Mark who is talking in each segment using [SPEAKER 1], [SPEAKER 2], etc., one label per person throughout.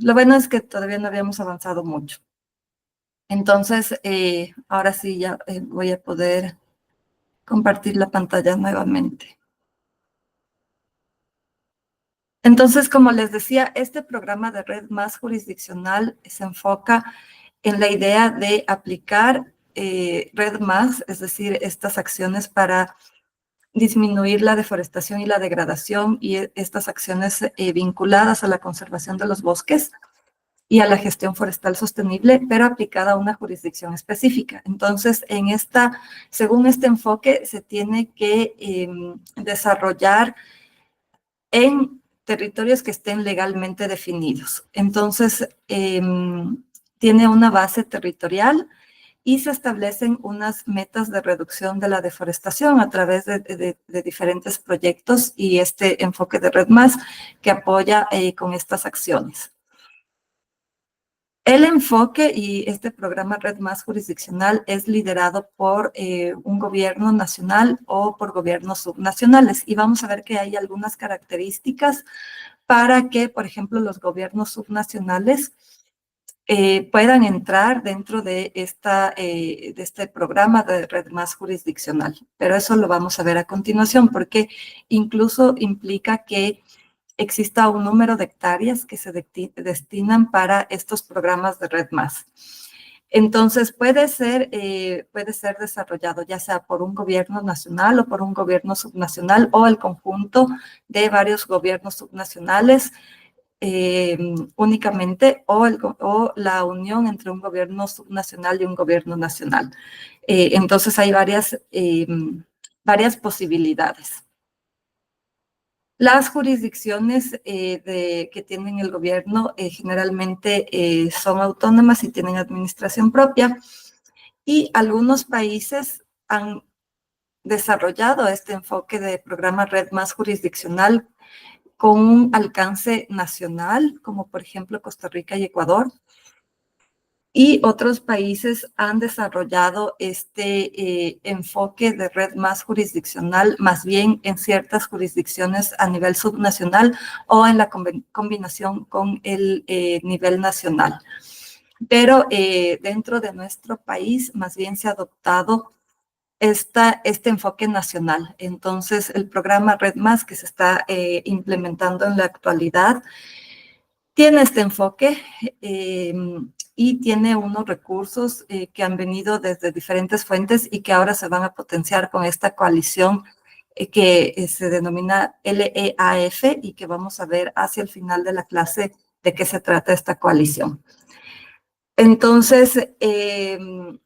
[SPEAKER 1] Lo bueno es que todavía no habíamos avanzado mucho. Entonces, ahora sí ya voy a poder compartir la pantalla nuevamente. Entonces, como les decía, este programa de red más jurisdiccional se enfoca en la idea de aplicar red más, es decir, estas acciones para disminuir la deforestación y la degradación y estas acciones vinculadas a la conservación de los bosques y a la gestión forestal sostenible, pero aplicada a una jurisdicción específica. Entonces, según este enfoque, se tiene que desarrollar en territorios que estén legalmente definidos. Entonces, tiene una base territorial y se establecen unas metas de reducción de la deforestación a través de diferentes proyectos y este enfoque de Red Más que apoya con estas acciones. El enfoque y este programa Red Más jurisdiccional es liderado por un gobierno nacional o por gobiernos subnacionales. Y vamos a ver que hay algunas características para que, por ejemplo, los gobiernos subnacionales puedan entrar dentro de este programa de Red Más jurisdiccional. Pero eso lo vamos a ver a continuación, porque incluso implica que exista un número de hectáreas que se destinan para estos programas de Red Más. Entonces, puede ser desarrollado ya sea por un gobierno nacional o por un gobierno subnacional o el conjunto de varios gobiernos subnacionales únicamente o la unión entre un gobierno subnacional y un gobierno nacional. Entonces, hay varias posibilidades. Las jurisdicciones que tienen el gobierno generalmente son autónomas y tienen administración propia y algunos países han desarrollado este enfoque de programa Red Más jurisdiccional con un alcance nacional, como por ejemplo Costa Rica y Ecuador. Y otros países han desarrollado este enfoque de red más jurisdiccional, más bien en ciertas jurisdicciones a nivel subnacional o en la combinación con el nivel nacional. Pero dentro de nuestro país, más bien se ha adoptado este enfoque nacional. Entonces, el programa Red Más que se está implementando en la actualidad tiene este enfoque y tiene unos recursos que han venido desde diferentes fuentes y que ahora se van a potenciar con esta coalición que se denomina LEAF y que vamos a ver hacia el final de la clase de qué se trata esta coalición. Entonces,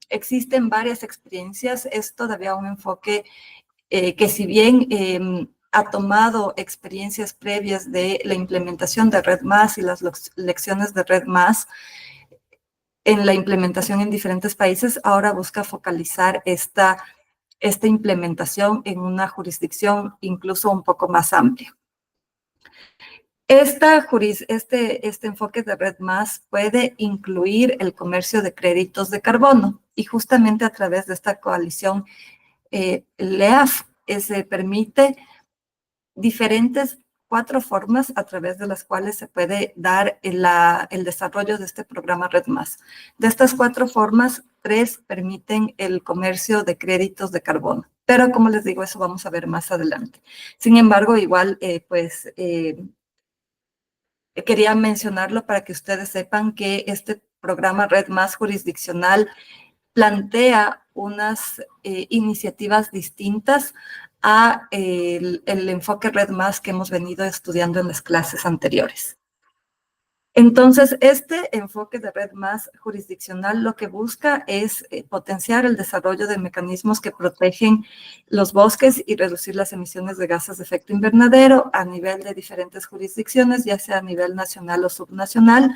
[SPEAKER 1] existen varias experiencias. Es todavía un enfoque que si bien ha tomado experiencias previas de la implementación de Red Más y las lecciones de Red Más en la implementación en diferentes países, ahora busca focalizar esta implementación en una jurisdicción incluso un poco más amplia. Este enfoque de Red Más puede incluir el comercio de créditos de carbono y justamente a través de esta coalición LEAF se permite diferentes 4 formas a través de las cuales se puede dar el desarrollo de este programa Red Más. De estas 4 formas, 3 permiten el comercio de créditos de carbono. Pero como les digo, eso vamos a ver más adelante. Sin embargo, igual, quería mencionarlo para que ustedes sepan que este programa Red Más jurisdiccional plantea unas iniciativas distintas a el enfoque Red Más que hemos venido estudiando en las clases anteriores. Entonces, este enfoque de Red Más jurisdiccional lo que busca es potenciar el desarrollo de mecanismos que protegen los bosques y reducir las emisiones de gases de efecto invernadero a nivel de diferentes jurisdicciones, ya sea a nivel nacional o subnacional,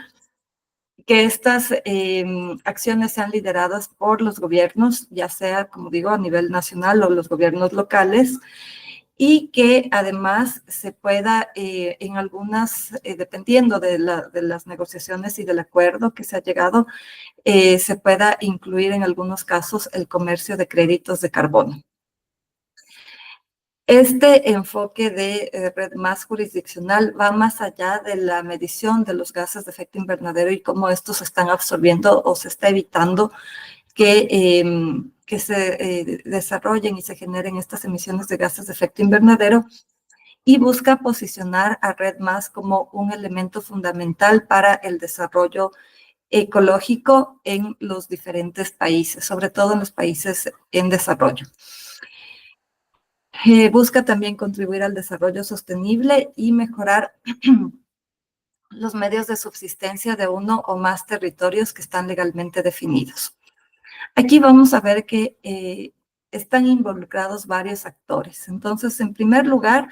[SPEAKER 1] que estas acciones sean lideradas por los gobiernos, ya sea, como digo, a nivel nacional o los gobiernos locales, y que además se pueda, en algunas, dependiendo de las negociaciones y del acuerdo que se ha llegado, se pueda incluir en algunos casos el comercio de créditos de carbono. Este enfoque de red más jurisdiccional va más allá de la medición de los gases de efecto invernadero y cómo estos se están absorbiendo o se está evitando que se desarrollen y se generen estas emisiones de gases de efecto invernadero, y busca posicionar a Red Más como un elemento fundamental para el desarrollo ecológico en los diferentes países, sobre todo en los países en desarrollo. Busca también contribuir al desarrollo sostenible y mejorar los medios de subsistencia de uno o más territorios que están legalmente definidos. Aquí vamos a ver que están involucrados varios actores. Entonces, en primer lugar,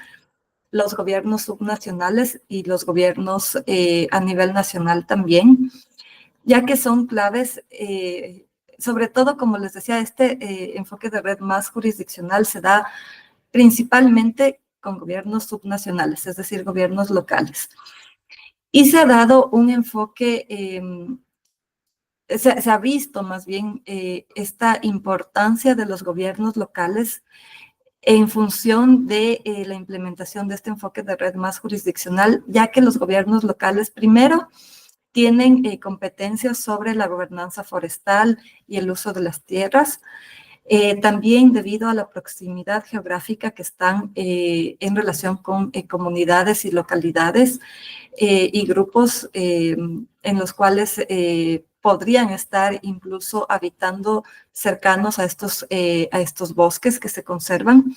[SPEAKER 1] los gobiernos subnacionales y los gobiernos a nivel nacional también, ya que son claves, sobre todo, como les decía, este enfoque de red más jurisdiccional se da principalmente con gobiernos subnacionales, es decir, gobiernos locales. Y se ha dado un enfoque, se ha visto más bien esta importancia de los gobiernos locales en función de la implementación de este enfoque de red más jurisdiccional, ya que los gobiernos locales primero tienen competencias sobre la gobernanza forestal y el uso de las tierras, también debido a la proximidad geográfica que están en relación con comunidades y localidades y grupos en los cuales podrían estar incluso habitando cercanos a estos bosques que se conservan.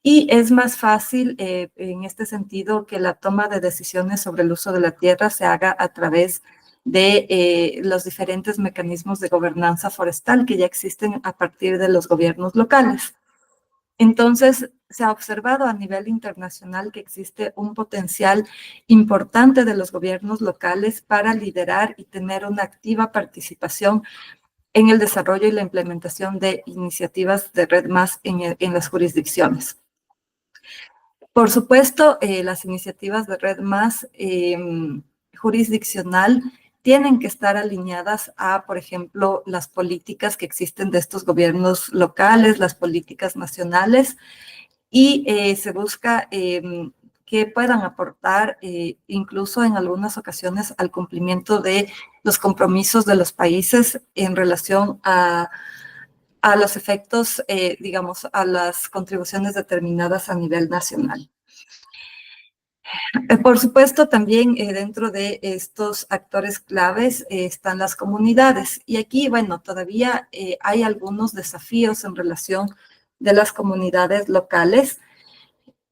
[SPEAKER 1] Y es más fácil en este sentido que la toma de decisiones sobre el uso de la tierra se haga a través de los diferentes mecanismos de gobernanza forestal que ya existen a partir de los gobiernos locales. Entonces, se ha observado a nivel internacional que existe un potencial importante de los gobiernos locales para liderar y tener una activa participación en el desarrollo y la implementación de iniciativas de red más en las jurisdicciones. Por supuesto, las iniciativas de red más jurisdiccional tienen que estar alineadas a, por ejemplo, las políticas que existen de estos gobiernos locales, las políticas nacionales, y se busca que puedan aportar incluso en algunas ocasiones al cumplimiento de los compromisos de los países en relación a los efectos, digamos, a las contribuciones determinadas a nivel nacional. Por supuesto, también dentro de estos actores claves están las comunidades. Y aquí, bueno, todavía hay algunos desafíos en relación de las comunidades locales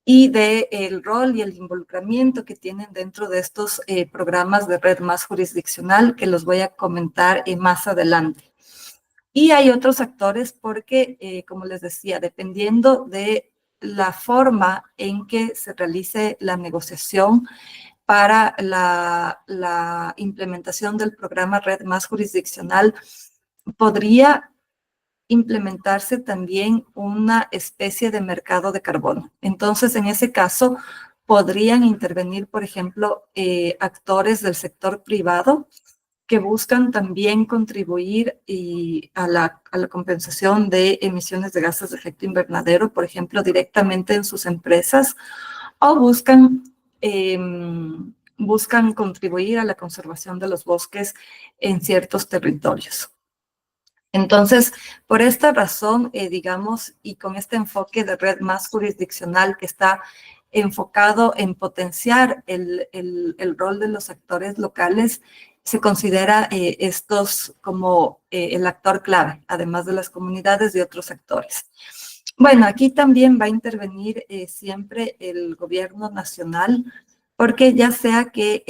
[SPEAKER 1] y del rol y el involucramiento que tienen dentro de estos programas de red más jurisdiccional que los voy a comentar más adelante. Y hay otros actores porque, como les decía, dependiendo de la forma en que se realice la negociación para la implementación del programa Red Más Jurisdiccional, podría implementarse también una especie de mercado de carbono. Entonces, en ese caso, podrían intervenir, por ejemplo, actores del sector privado que buscan también contribuir a la compensación de emisiones de gases de efecto invernadero, por ejemplo, directamente en sus empresas, o buscan contribuir a la conservación de los bosques en ciertos territorios. Entonces, por esta razón, digamos, y con este enfoque de red más jurisdiccional que está enfocado en potenciar el rol de los actores locales, se considera estos como el actor clave, además de las comunidades y otros actores. Bueno, aquí también va a intervenir siempre el gobierno nacional, porque ya sea que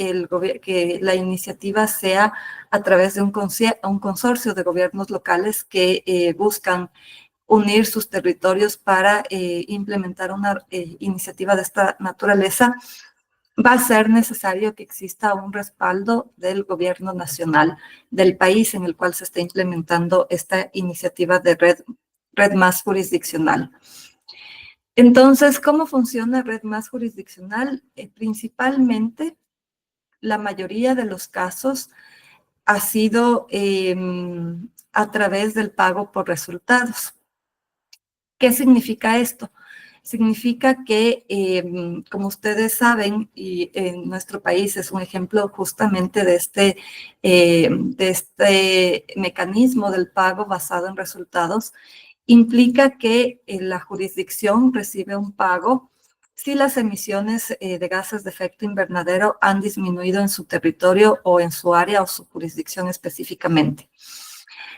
[SPEAKER 1] la iniciativa sea a través de un consorcio de gobiernos locales que buscan unir sus territorios para implementar una iniciativa de esta naturaleza, va a ser necesario que exista un respaldo del gobierno nacional del país en el cual se está implementando esta iniciativa de red más jurisdiccional. Entonces, ¿cómo funciona red más jurisdiccional? Principalmente, la mayoría de los casos ha sido a través del pago por resultados. ¿Qué significa esto? significa que, como ustedes saben, y en nuestro país es un ejemplo justamente de este mecanismo del pago basado en resultados, implica que la jurisdicción recibe un pago si las emisiones de gases de efecto invernadero han disminuido en su territorio o en su área o su jurisdicción específicamente.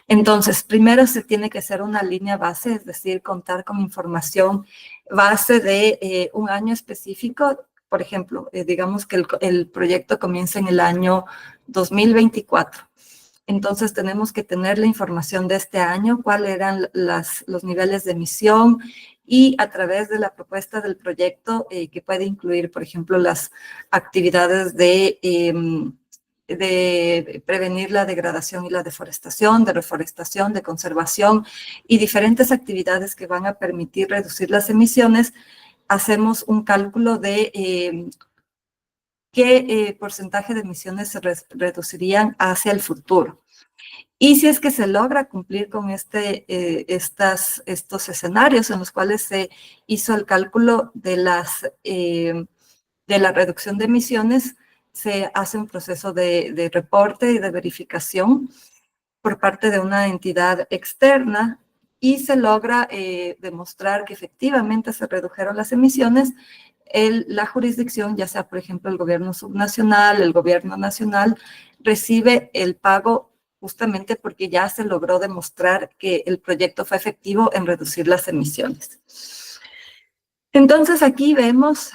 [SPEAKER 1] Entonces, primero se tiene que hacer una línea base, es decir, contar con información base de un año específico. Por ejemplo, digamos que el proyecto comienza en el año 2024. Entonces, tenemos que tener la información de este año, cuáles eran los niveles de emisión y a través de la propuesta del proyecto, que puede incluir, por ejemplo, las actividades de prevenir la degradación y la deforestación, de reforestación, de conservación y diferentes actividades que van a permitir reducir las emisiones, hacemos un cálculo de qué porcentaje de emisiones se reducirían hacia el futuro. Y si es que se logra cumplir con estos escenarios en los cuales se hizo el cálculo de la reducción de emisiones, se hace un proceso de reporte y de verificación por parte de una entidad externa y se logra demostrar que efectivamente se redujeron las emisiones. La jurisdicción, ya sea por ejemplo el gobierno subnacional, el gobierno nacional, recibe el pago justamente porque ya se logró demostrar que el proyecto fue efectivo en reducir las emisiones. Entonces aquí vemos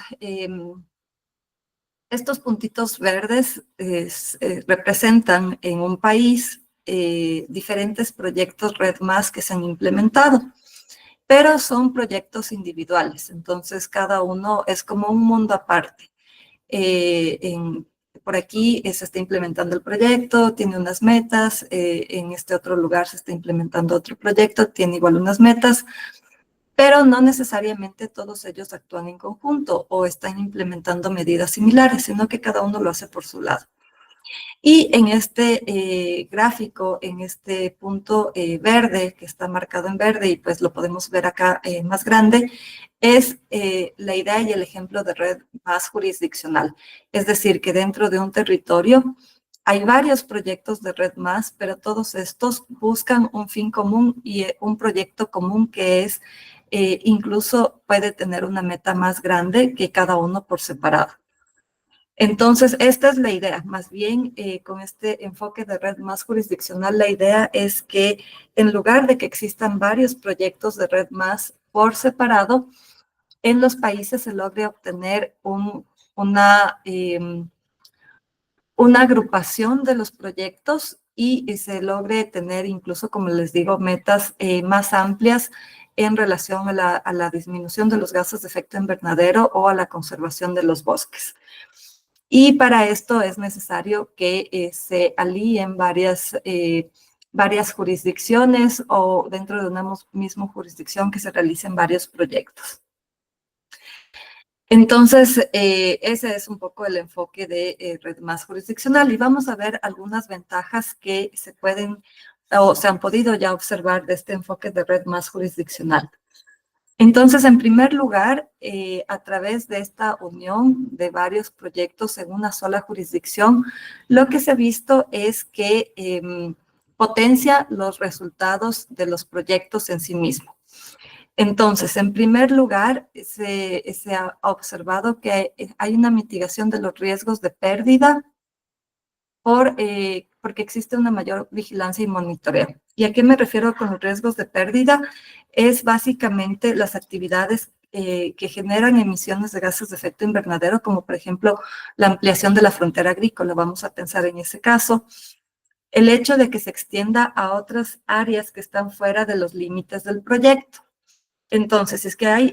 [SPEAKER 1] estos puntitos verdes representan en un país diferentes proyectos Red+ que se han implementado, pero son proyectos individuales, entonces cada uno es como un mundo aparte. Por aquí se está implementando el proyecto, tiene unas metas, en este otro lugar se está implementando otro proyecto, tiene igual unas metas, pero no necesariamente todos ellos actúan en conjunto o están implementando medidas similares, sino que cada uno lo hace por su lado. Y en este gráfico, en este punto verde, que está marcado en verde y pues lo podemos ver acá más grande, es la idea y el ejemplo de Red+ jurisdiccional. Es decir, que dentro de un territorio hay varios proyectos de Red+, pero todos estos buscan un fin común y un proyecto común que es incluso puede tener una meta más grande que cada uno por separado. Entonces, esta es la idea. Más bien, con este enfoque de Red+ jurisdiccional, la idea es que en lugar de que existan varios proyectos de Red+ por separado, en los países se logre obtener una agrupación de los proyectos y se logre tener incluso, como les digo, metas más amplias en relación a la disminución de los gases de efecto invernadero o a la conservación de los bosques. Y para esto es necesario que se alíen varias jurisdicciones o dentro de una misma jurisdicción que se realicen varios proyectos. Entonces, ese es un poco el enfoque de Red+ jurisdiccional y vamos a ver algunas ventajas que se pueden o se han podido ya observar de este enfoque de Red+ jurisdiccional. Entonces, en primer lugar, a través de esta unión de varios proyectos en una sola jurisdicción, lo que se ha visto es que potencia los resultados de los proyectos en sí mismos. Entonces, en primer lugar, se ha observado que hay una mitigación de los riesgos de pérdida porque existe una mayor vigilancia y monitoreo. ¿Y a qué me refiero con los riesgos de pérdida? Es básicamente las actividades que generan emisiones de gases de efecto invernadero, como por ejemplo la ampliación de la frontera agrícola, vamos a pensar en ese caso, el hecho de que se extienda a otras áreas que están fuera de los límites del proyecto. Entonces, si es que hay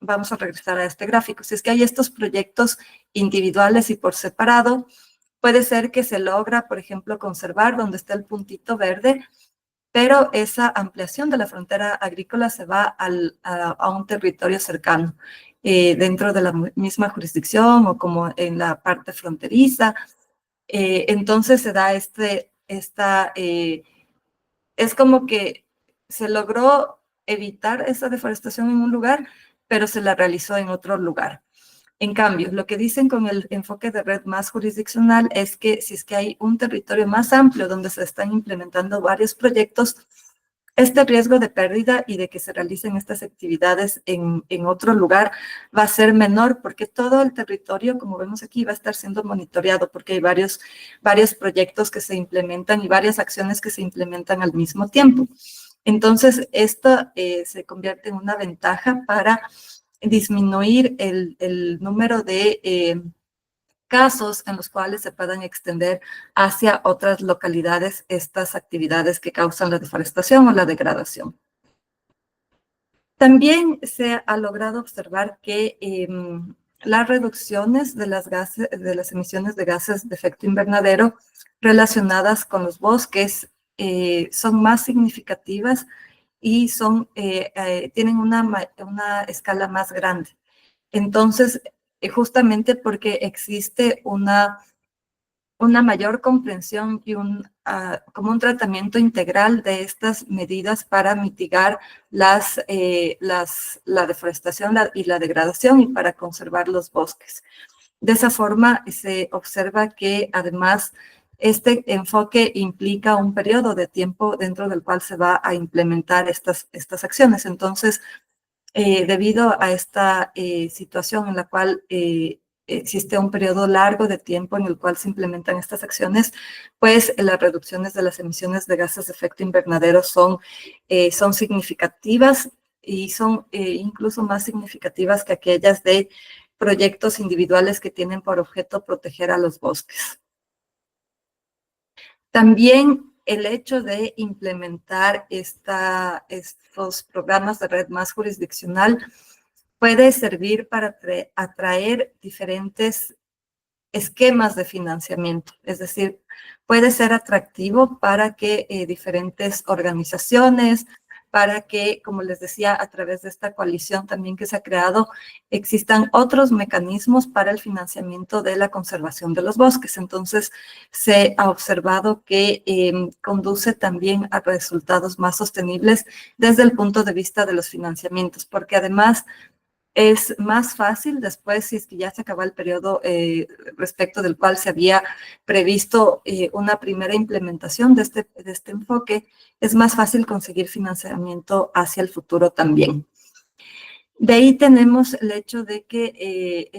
[SPEAKER 1] vamos a regresar a este gráfico, si es que hay estos proyectos individuales y por separado, puede ser que se logra, por ejemplo, conservar donde está el puntito verde, pero esa ampliación de la frontera agrícola se va a un territorio cercano, dentro de la misma jurisdicción o como en la parte fronteriza. Entonces se da es como que se logró evitar esa deforestación en un lugar, pero se la realizó en otro lugar. En cambio, lo que dicen con el enfoque de red más jurisdiccional es que si es que hay un territorio más amplio donde se están implementando varios proyectos, este riesgo de pérdida y de que se realicen estas actividades en otro lugar va a ser menor porque todo el territorio, como vemos aquí, va a estar siendo monitoreado porque hay varios proyectos que se implementan y varias acciones que se implementan al mismo tiempo. Entonces, esto se convierte en una ventaja para disminuir el número de casos en los cuales se puedan extender hacia otras localidades estas actividades que causan la deforestación o la degradación. También se ha logrado observar que las reducciones de las emisiones de gases de efecto invernadero relacionadas con los bosques son más significativas y tienen una escala más grande. Entonces, justamente porque existe una mayor comprensión y como un tratamiento integral de estas medidas para mitigar la deforestación y la degradación y para conservar los bosques. De esa forma, se observa que además este enfoque implica un periodo de tiempo dentro del cual se va a implementar estas acciones. Entonces, debido a esta situación en la cual existe un periodo largo de tiempo en el cual se implementan estas acciones, pues las reducciones de las emisiones de gases de efecto invernadero son significativas y son incluso más significativas que aquellas de proyectos individuales que tienen por objeto proteger a los bosques. También el hecho de implementar estos programas de red más jurisdiccional puede servir para atraer diferentes esquemas de financiamiento. Es decir, puede ser atractivo para que diferentes organizaciones, para que, como les decía, a través de esta coalición también que se ha creado, existan otros mecanismos para el financiamiento de la conservación de los bosques. Entonces, se ha observado que conduce también a resultados más sostenibles desde el punto de vista de los financiamientos, porque además es más fácil después, si es que ya se acaba el periodo respecto del cual se había previsto una primera implementación de este enfoque, es más fácil conseguir financiamiento hacia el futuro también. De ahí tenemos el hecho de que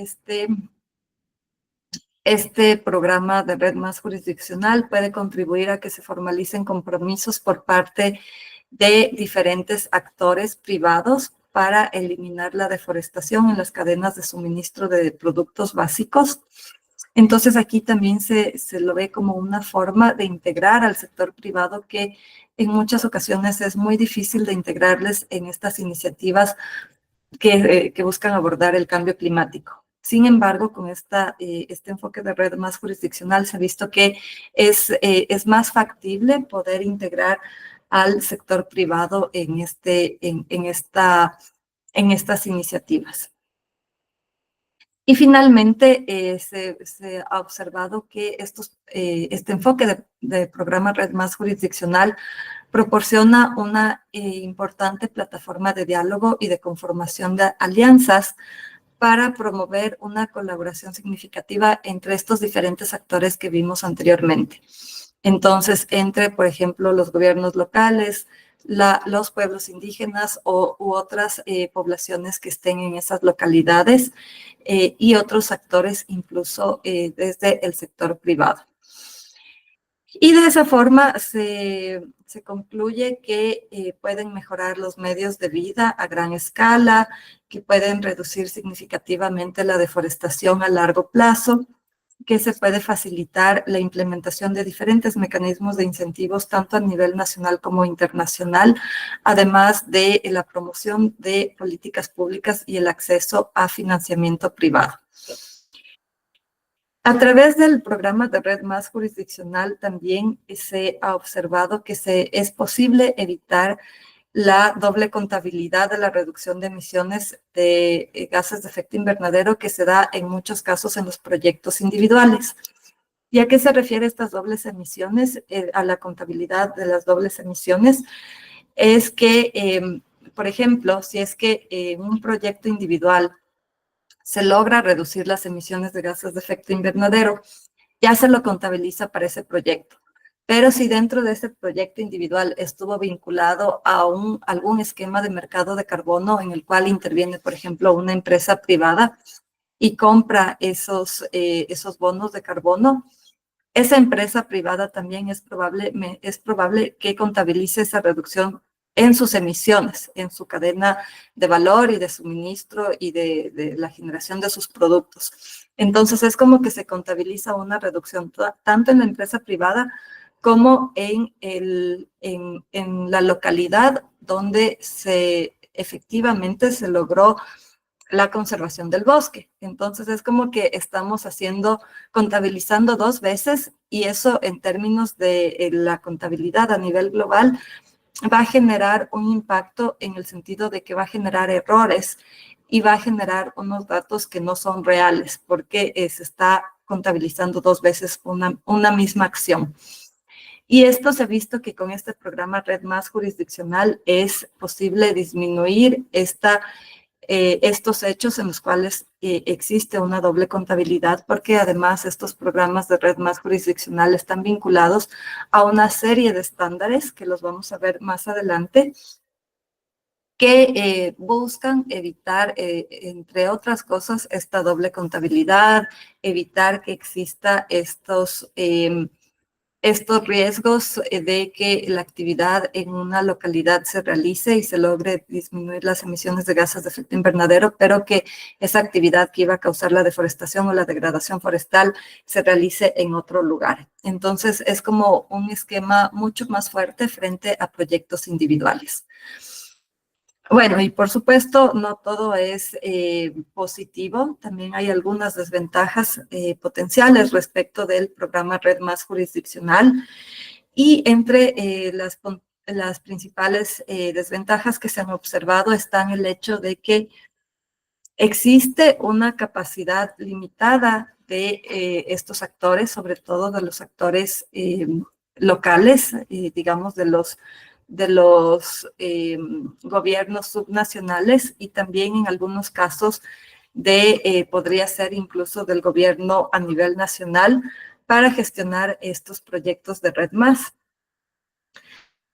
[SPEAKER 1] este programa de red más jurisdiccional puede contribuir a que se formalicen compromisos por parte de diferentes actores privados para eliminar la deforestación en las cadenas de suministro de productos básicos. Entonces, aquí también se lo ve como una forma de integrar al sector privado que en muchas ocasiones es muy difícil de integrarles en estas iniciativas que buscan abordar el cambio climático. Sin embargo, con este enfoque de red más jurisdiccional se ha visto que es más factible poder integrar al sector privado en estas iniciativas. Y finalmente, se ha observado que este enfoque de programa red más jurisdiccional proporciona una importante plataforma de diálogo y de conformación de alianzas para promover una colaboración significativa entre estos diferentes actores que vimos anteriormente. Entonces, entre, por ejemplo, los gobiernos locales, los pueblos indígenas u otras poblaciones que estén en esas localidades y otros actores, incluso desde el sector privado. Y de esa forma se concluye que pueden mejorar los medios de vida a gran escala, que pueden reducir significativamente la deforestación a largo plazo, que se puede facilitar la implementación de diferentes mecanismos de incentivos, tanto a nivel nacional como internacional, además de la promoción de políticas públicas y el acceso a financiamiento privado. A través del programa de red más jurisdiccional también se ha observado que es posible evitar la doble contabilidad de la reducción de emisiones de gases de efecto invernadero que se da en muchos casos en los proyectos individuales. ¿Y a qué se refiere estas dobles emisiones? A la contabilidad de las dobles emisiones es que por ejemplo, si es que en un proyecto individual se logra reducir las emisiones de gases de efecto invernadero, ya se lo contabiliza para ese proyecto. Pero si dentro de ese proyecto individual estuvo vinculado a algún esquema de mercado de carbono en el cual interviene, por ejemplo, una empresa privada y compra esos bonos de carbono, esa empresa privada también es probable que contabilice esa reducción en sus emisiones, en su cadena de valor y de suministro y de la generación de sus productos. Entonces, es como que se contabiliza una reducción tanto en la empresa privada como en la localidad donde efectivamente se logró la conservación del bosque. Entonces es como que estamos contabilizando dos veces, y eso en términos de la contabilidad a nivel global va a generar un impacto en el sentido de que va a generar errores y va a generar unos datos que no son reales porque se está contabilizando dos veces una misma acción. Y esto se ha visto que con este programa Red Más jurisdiccional es posible disminuir estos hechos en los cuales existe una doble contabilidad, porque además estos programas de Red Más jurisdiccional están vinculados a una serie de estándares que los vamos a ver más adelante, que buscan evitar, entre otras cosas, esta doble contabilidad, evitar que exista estos riesgos de que la actividad en una localidad se realice y se logre disminuir las emisiones de gases de efecto invernadero, pero que esa actividad que iba a causar la deforestación o la degradación forestal se realice en otro lugar. Entonces, es como un esquema mucho más fuerte frente a proyectos individuales. Bueno, y por supuesto, no todo es positivo. También hay algunas desventajas potenciales respecto del programa Red Más jurisdiccional. Y entre las principales desventajas que se han observado están el hecho de que existe una capacidad limitada de estos actores, sobre todo de los actores locales, digamos, de los gobiernos subnacionales, y también en algunos casos podría ser incluso del gobierno a nivel nacional, para gestionar estos proyectos de Red Más.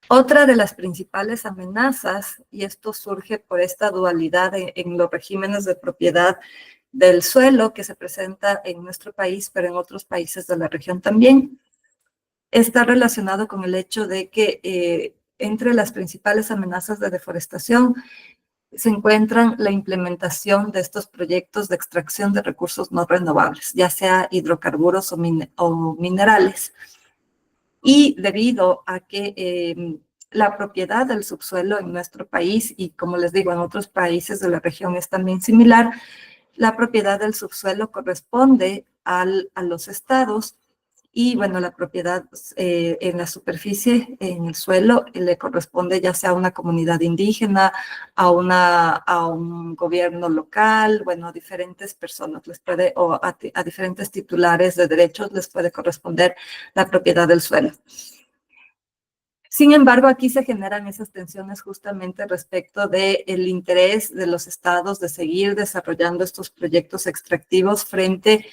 [SPEAKER 1] Otra de las principales amenazas, y esto surge por esta dualidad en los regímenes de propiedad del suelo que se presenta en nuestro país, pero en otros países de la región también, está relacionado con el hecho de que entre las principales amenazas de deforestación se encuentran la implementación de estos proyectos de extracción de recursos no renovables, ya sea hidrocarburos o minerales. Y debido a que la propiedad del subsuelo en nuestro país, y como les digo, en otros países de la región es también similar, la propiedad del subsuelo corresponde a los estados, y bueno, la propiedad en la superficie, en el suelo, le corresponde ya sea a una comunidad indígena, a un gobierno local, bueno, a diferentes personas o a diferentes titulares de derechos les puede corresponder la propiedad del suelo. Sin embargo, aquí se generan esas tensiones justamente respecto del interés de los estados de seguir desarrollando estos proyectos extractivos frente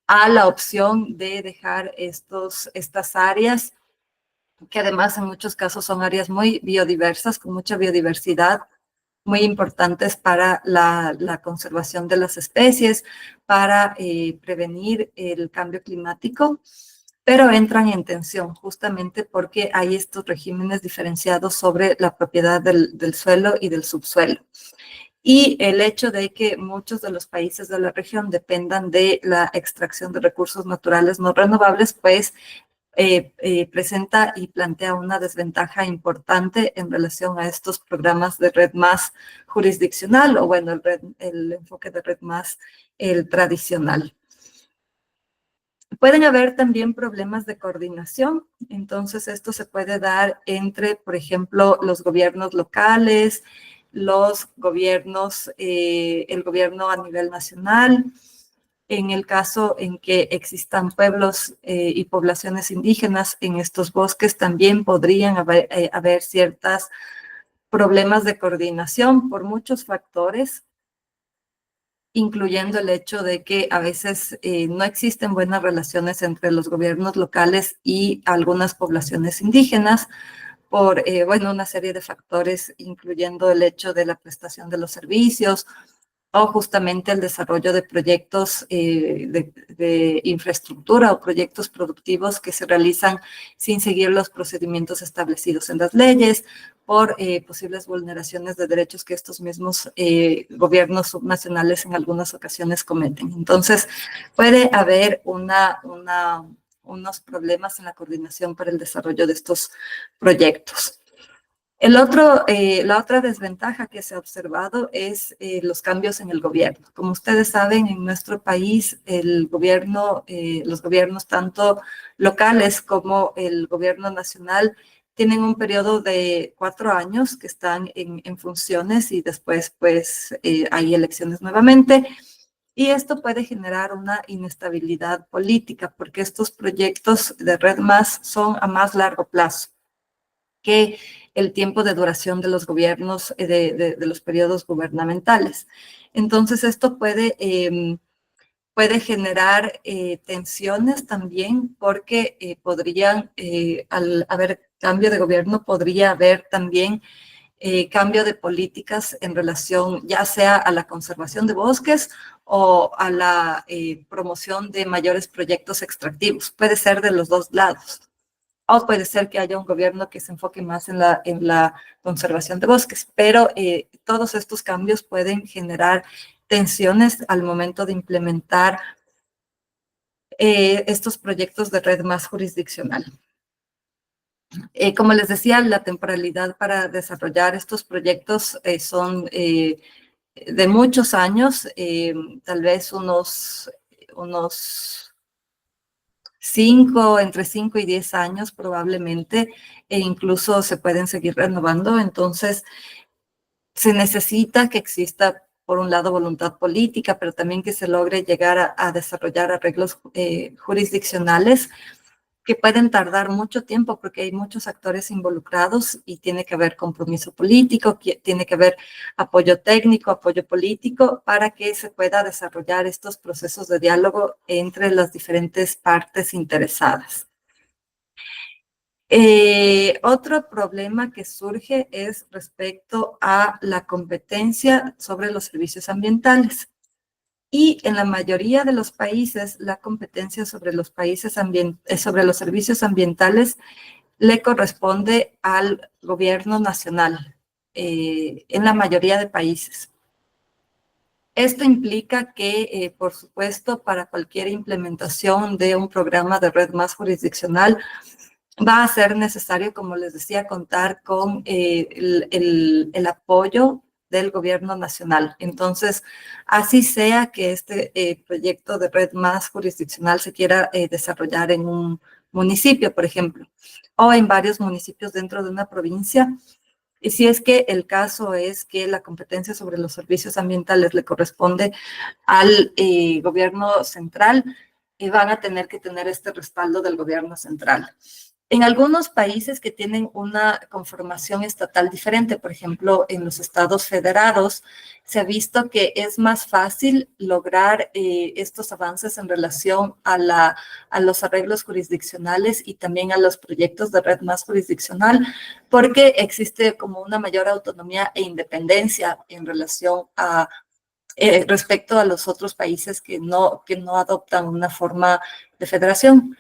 [SPEAKER 1] a la opción de dejar estas áreas, que además en muchos casos son áreas muy biodiversas, con mucha biodiversidad, muy importantes para la conservación de las especies, para prevenir el cambio climático, pero entran en tensión justamente porque hay estos regímenes diferenciados sobre la propiedad del suelo y del subsuelo. Y el hecho de que muchos de los países de la región dependan de la extracción de recursos naturales no renovables, pues presenta y plantea una desventaja importante en relación a estos programas de Red Más jurisdiccional, o bueno, el enfoque de Red Más, el tradicional. Pueden haber también problemas de coordinación. Entonces, esto se puede dar entre, por ejemplo, los gobiernos locales, el gobierno a nivel nacional. En el caso en que existan pueblos y poblaciones indígenas en estos bosques, también podrían haber ciertas problemas de coordinación por muchos factores, incluyendo el hecho de que a veces no existen buenas relaciones entre los gobiernos locales y algunas poblaciones indígenas, por, bueno, una serie de factores, incluyendo el hecho de la prestación de los servicios o justamente el desarrollo de proyectos de infraestructura o proyectos productivos que se realizan sin seguir los procedimientos establecidos en las leyes, por posibles vulneraciones de derechos que estos mismos gobiernos subnacionales en algunas ocasiones cometen. Entonces, puede haber unos problemas en la coordinación para el desarrollo de estos proyectos. La otra desventaja que se ha observado es los cambios en el gobierno. Como ustedes saben, en nuestro país el gobierno, los gobiernos tanto locales como el gobierno nacional tienen un periodo de 4 años que están en funciones y después pues hay elecciones nuevamente. Y esto puede generar una inestabilidad política porque estos proyectos de Red Más son a más largo plazo que el tiempo de duración de los gobiernos, de los periodos gubernamentales. Entonces, esto puede generar tensiones también porque al haber cambio de gobierno, podría haber también cambio de políticas en relación ya sea a la conservación de bosques o a la promoción de mayores proyectos extractivos. Puede ser de los dos lados. O puede ser que haya un gobierno que se enfoque más en la conservación de bosques, pero todos estos cambios pueden generar tensiones al momento de implementar estos proyectos de red más jurisdiccional. Como les decía, la temporalidad para desarrollar estos proyectos son de muchos años, tal vez unos 5 y 10 años probablemente, e incluso se pueden seguir renovando. Entonces, se necesita que exista, por un lado, voluntad política, pero también que se logre llegar a desarrollar arreglos jurisdiccionales que pueden tardar mucho tiempo porque hay muchos actores involucrados y tiene que haber compromiso político, tiene que haber apoyo técnico, apoyo político para que se pueda desarrollar estos procesos de diálogo entre las diferentes partes interesadas. Otro problema que surge es respecto a la competencia sobre los servicios ambientales. Y en la mayoría de los países, la competencia sobre los servicios ambientales le corresponde al gobierno nacional, en la mayoría de países. Esto implica que, por supuesto, para cualquier implementación de un programa de red más jurisdiccional, va a ser necesario, como les decía, contar con el apoyo del gobierno nacional. Entonces, así sea que este proyecto de red más jurisdiccional se quiera desarrollar en un municipio, por ejemplo, o en varios municipios dentro de una provincia, y si es que el caso es que la competencia sobre los servicios ambientales le corresponde al gobierno central, van a tener que tener este respaldo del gobierno central. En algunos países que tienen una conformación estatal diferente, por ejemplo, en los estados federados, se ha visto que es más fácil lograr estos avances en relación a los arreglos jurisdiccionales y también a los proyectos de red más jurisdiccional, porque existe como una mayor autonomía e independencia en relación a respecto a los otros países que no adoptan una forma de federación,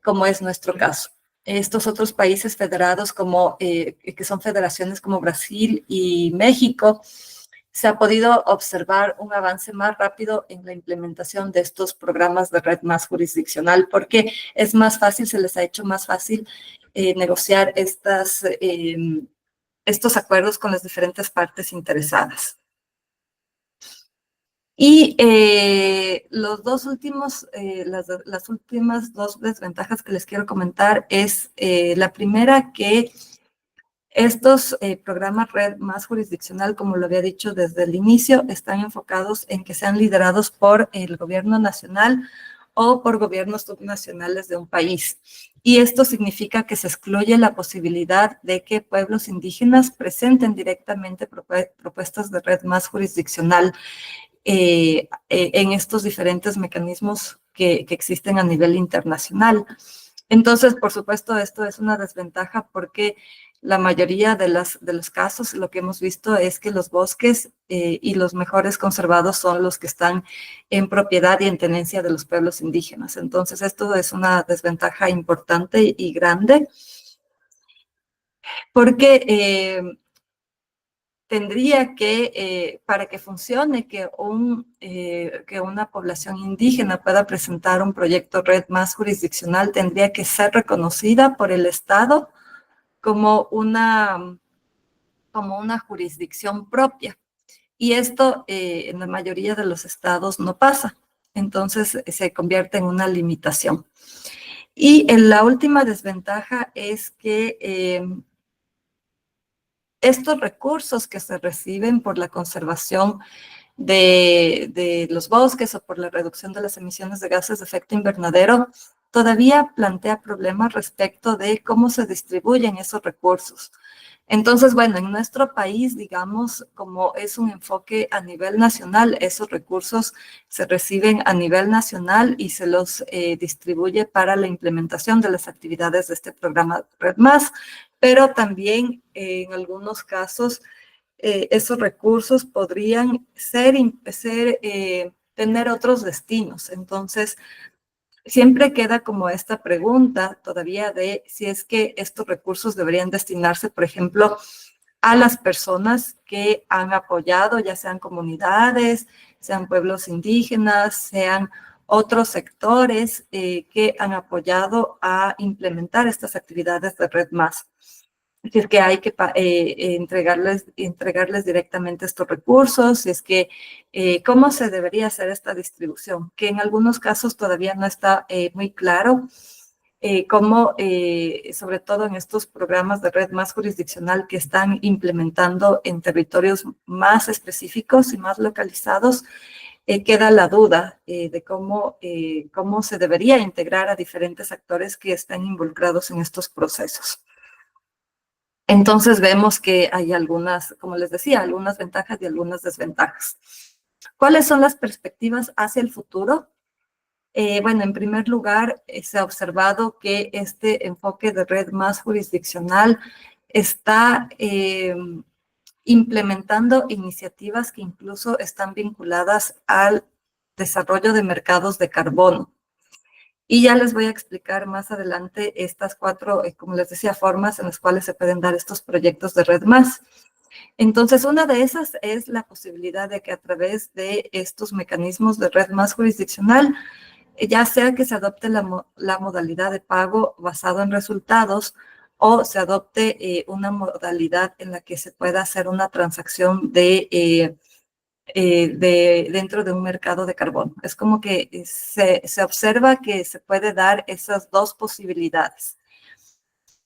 [SPEAKER 1] como es nuestro caso. Estos otros países federados que son federaciones como Brasil y México, se ha podido observar un avance más rápido en la implementación de estos programas de red más jurisdiccional porque es más fácil, se les ha hecho más fácil negociar estos acuerdos con las diferentes partes interesadas. Y las últimas dos desventajas que les quiero comentar es la primera, que estos programas red más jurisdiccional, como lo había dicho desde el inicio, están enfocados en que sean liderados por el gobierno nacional o por gobiernos subnacionales de un país. Y esto significa que se excluye la posibilidad de que pueblos indígenas presenten directamente propuestas de red más jurisdiccional en estos diferentes mecanismos que existen a nivel internacional. Entonces, por supuesto, esto es una desventaja porque la mayoría de los casos, lo que hemos visto es que los bosques y los mejores conservados son los que están en propiedad y en tenencia de los pueblos indígenas. Entonces, esto es una desventaja importante y grande porque tendría que, para que funcione, que una población indígena pueda presentar un proyecto red más jurisdiccional, tendría que ser reconocida por el Estado como una jurisdicción propia. Y esto en la mayoría de los estados no pasa. Entonces se convierte en una limitación. Y la última desventaja es que estos recursos que se reciben por la conservación de los bosques o por la reducción de las emisiones de gases de efecto invernadero, todavía plantea problemas respecto de cómo se distribuyen esos recursos. Entonces, bueno, en nuestro país, digamos, como es un enfoque a nivel nacional, esos recursos se reciben a nivel nacional y se los distribuye para la implementación de las actividades de este programa Red Más, pero también en algunos casos esos recursos podrían tener otros destinos. Entonces, siempre queda como esta pregunta todavía de si es que estos recursos deberían destinarse, por ejemplo, a las personas que han apoyado, ya sean comunidades, sean pueblos indígenas, sean otros sectores que han apoyado a implementar estas actividades de Red Más. Si es que hay que entregarles directamente estos recursos, si es que cómo se debería hacer esta distribución, que en algunos casos todavía no está muy claro cómo, sobre todo en estos programas de red más jurisdiccional que están implementando en territorios más específicos y más localizados, queda la duda de cómo se debería integrar a diferentes actores que están involucrados en estos procesos. Entonces vemos que hay algunas, como les decía, algunas ventajas y algunas desventajas. ¿Cuáles son las perspectivas hacia el futuro? Bueno, en primer lugar, se ha observado que este enfoque de red más jurisdiccional está implementando iniciativas que incluso están vinculadas al desarrollo de mercados de carbono. Y ya les voy a explicar más adelante estas 4, como les decía, formas en las cuales se pueden dar estos proyectos de red más. Entonces, una de esas es la posibilidad de que a través de estos mecanismos de red más jurisdiccional, ya sea que se adopte la modalidad de pago basado en resultados o se adopte una modalidad en la que se pueda hacer una transacción dentro de un mercado de carbón. Es como que se observa que se puede dar esas dos posibilidades.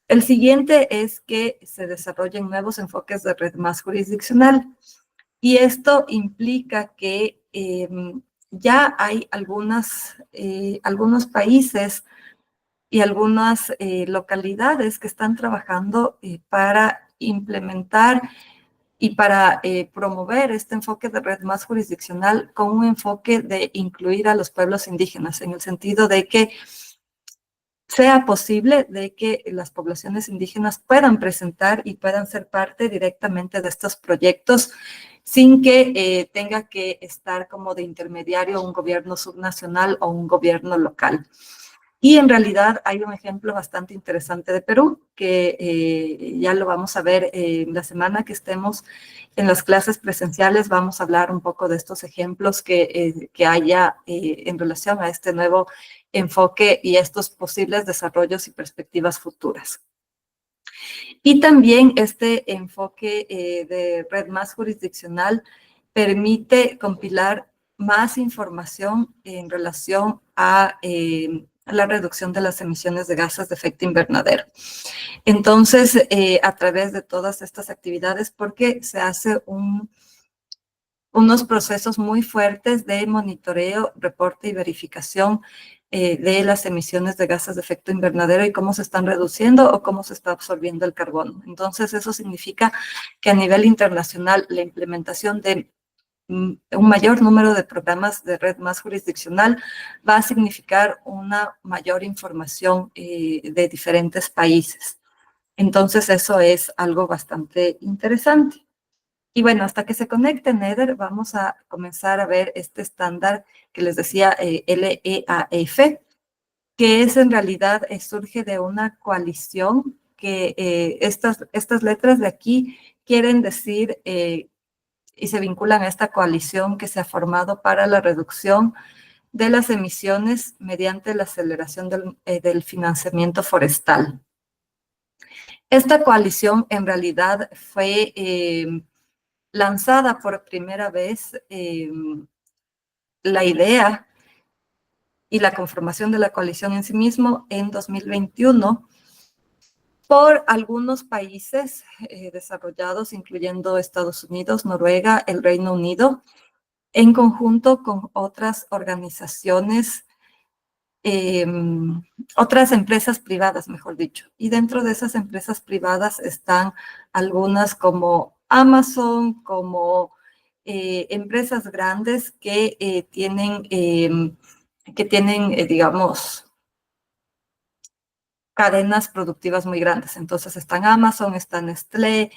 [SPEAKER 1] El siguiente es que se desarrollen nuevos enfoques de red más jurisdiccional. Y esto implica que ya hay algunos países y algunas localidades que están trabajando para implementar y para promover este enfoque de red más jurisdiccional con un enfoque de incluir a los pueblos indígenas, en el sentido de que sea posible de que las poblaciones indígenas puedan presentar y puedan ser parte directamente de estos proyectos sin que tenga que estar como de intermediario un gobierno subnacional o un gobierno local. Y en realidad hay un ejemplo bastante interesante de Perú, que ya lo vamos a ver la semana que estemos en las clases presenciales. Vamos a hablar un poco de estos ejemplos que haya en relación a este nuevo enfoque y estos posibles desarrollos y perspectivas futuras. Y también este enfoque de red más jurisdiccional permite compilar más información en relación a la reducción de las emisiones de gases de efecto invernadero. Entonces, a través de todas estas actividades, porque se hace unos procesos muy fuertes de monitoreo, reporte y verificación de las emisiones de gases de efecto invernadero y cómo se están reduciendo o cómo se está absorbiendo el carbono. Entonces, eso significa que a nivel internacional la implementación de un mayor número de programas de red más jurisdiccional va a significar una mayor información de diferentes países. Entonces, eso es algo bastante interesante. Y bueno, hasta que se conecte Nether, vamos a comenzar a ver este estándar que les decía LEAF, que es en realidad, surge de una coalición que estas letras de aquí quieren decir y se vinculan a esta coalición que se ha formado para la reducción de las emisiones mediante la aceleración del financiamiento forestal. Esta coalición en realidad fue lanzada por primera vez la idea y la conformación de la coalición en sí mismo en 2021 por algunos países desarrollados, incluyendo Estados Unidos, Noruega, el Reino Unido, en conjunto con otras organizaciones, otras empresas privadas, mejor dicho. Y dentro de esas empresas privadas están algunas como Amazon, como empresas grandes que tienen, digamos, cadenas productivas muy grandes. Entonces están Amazon, está Nestlé,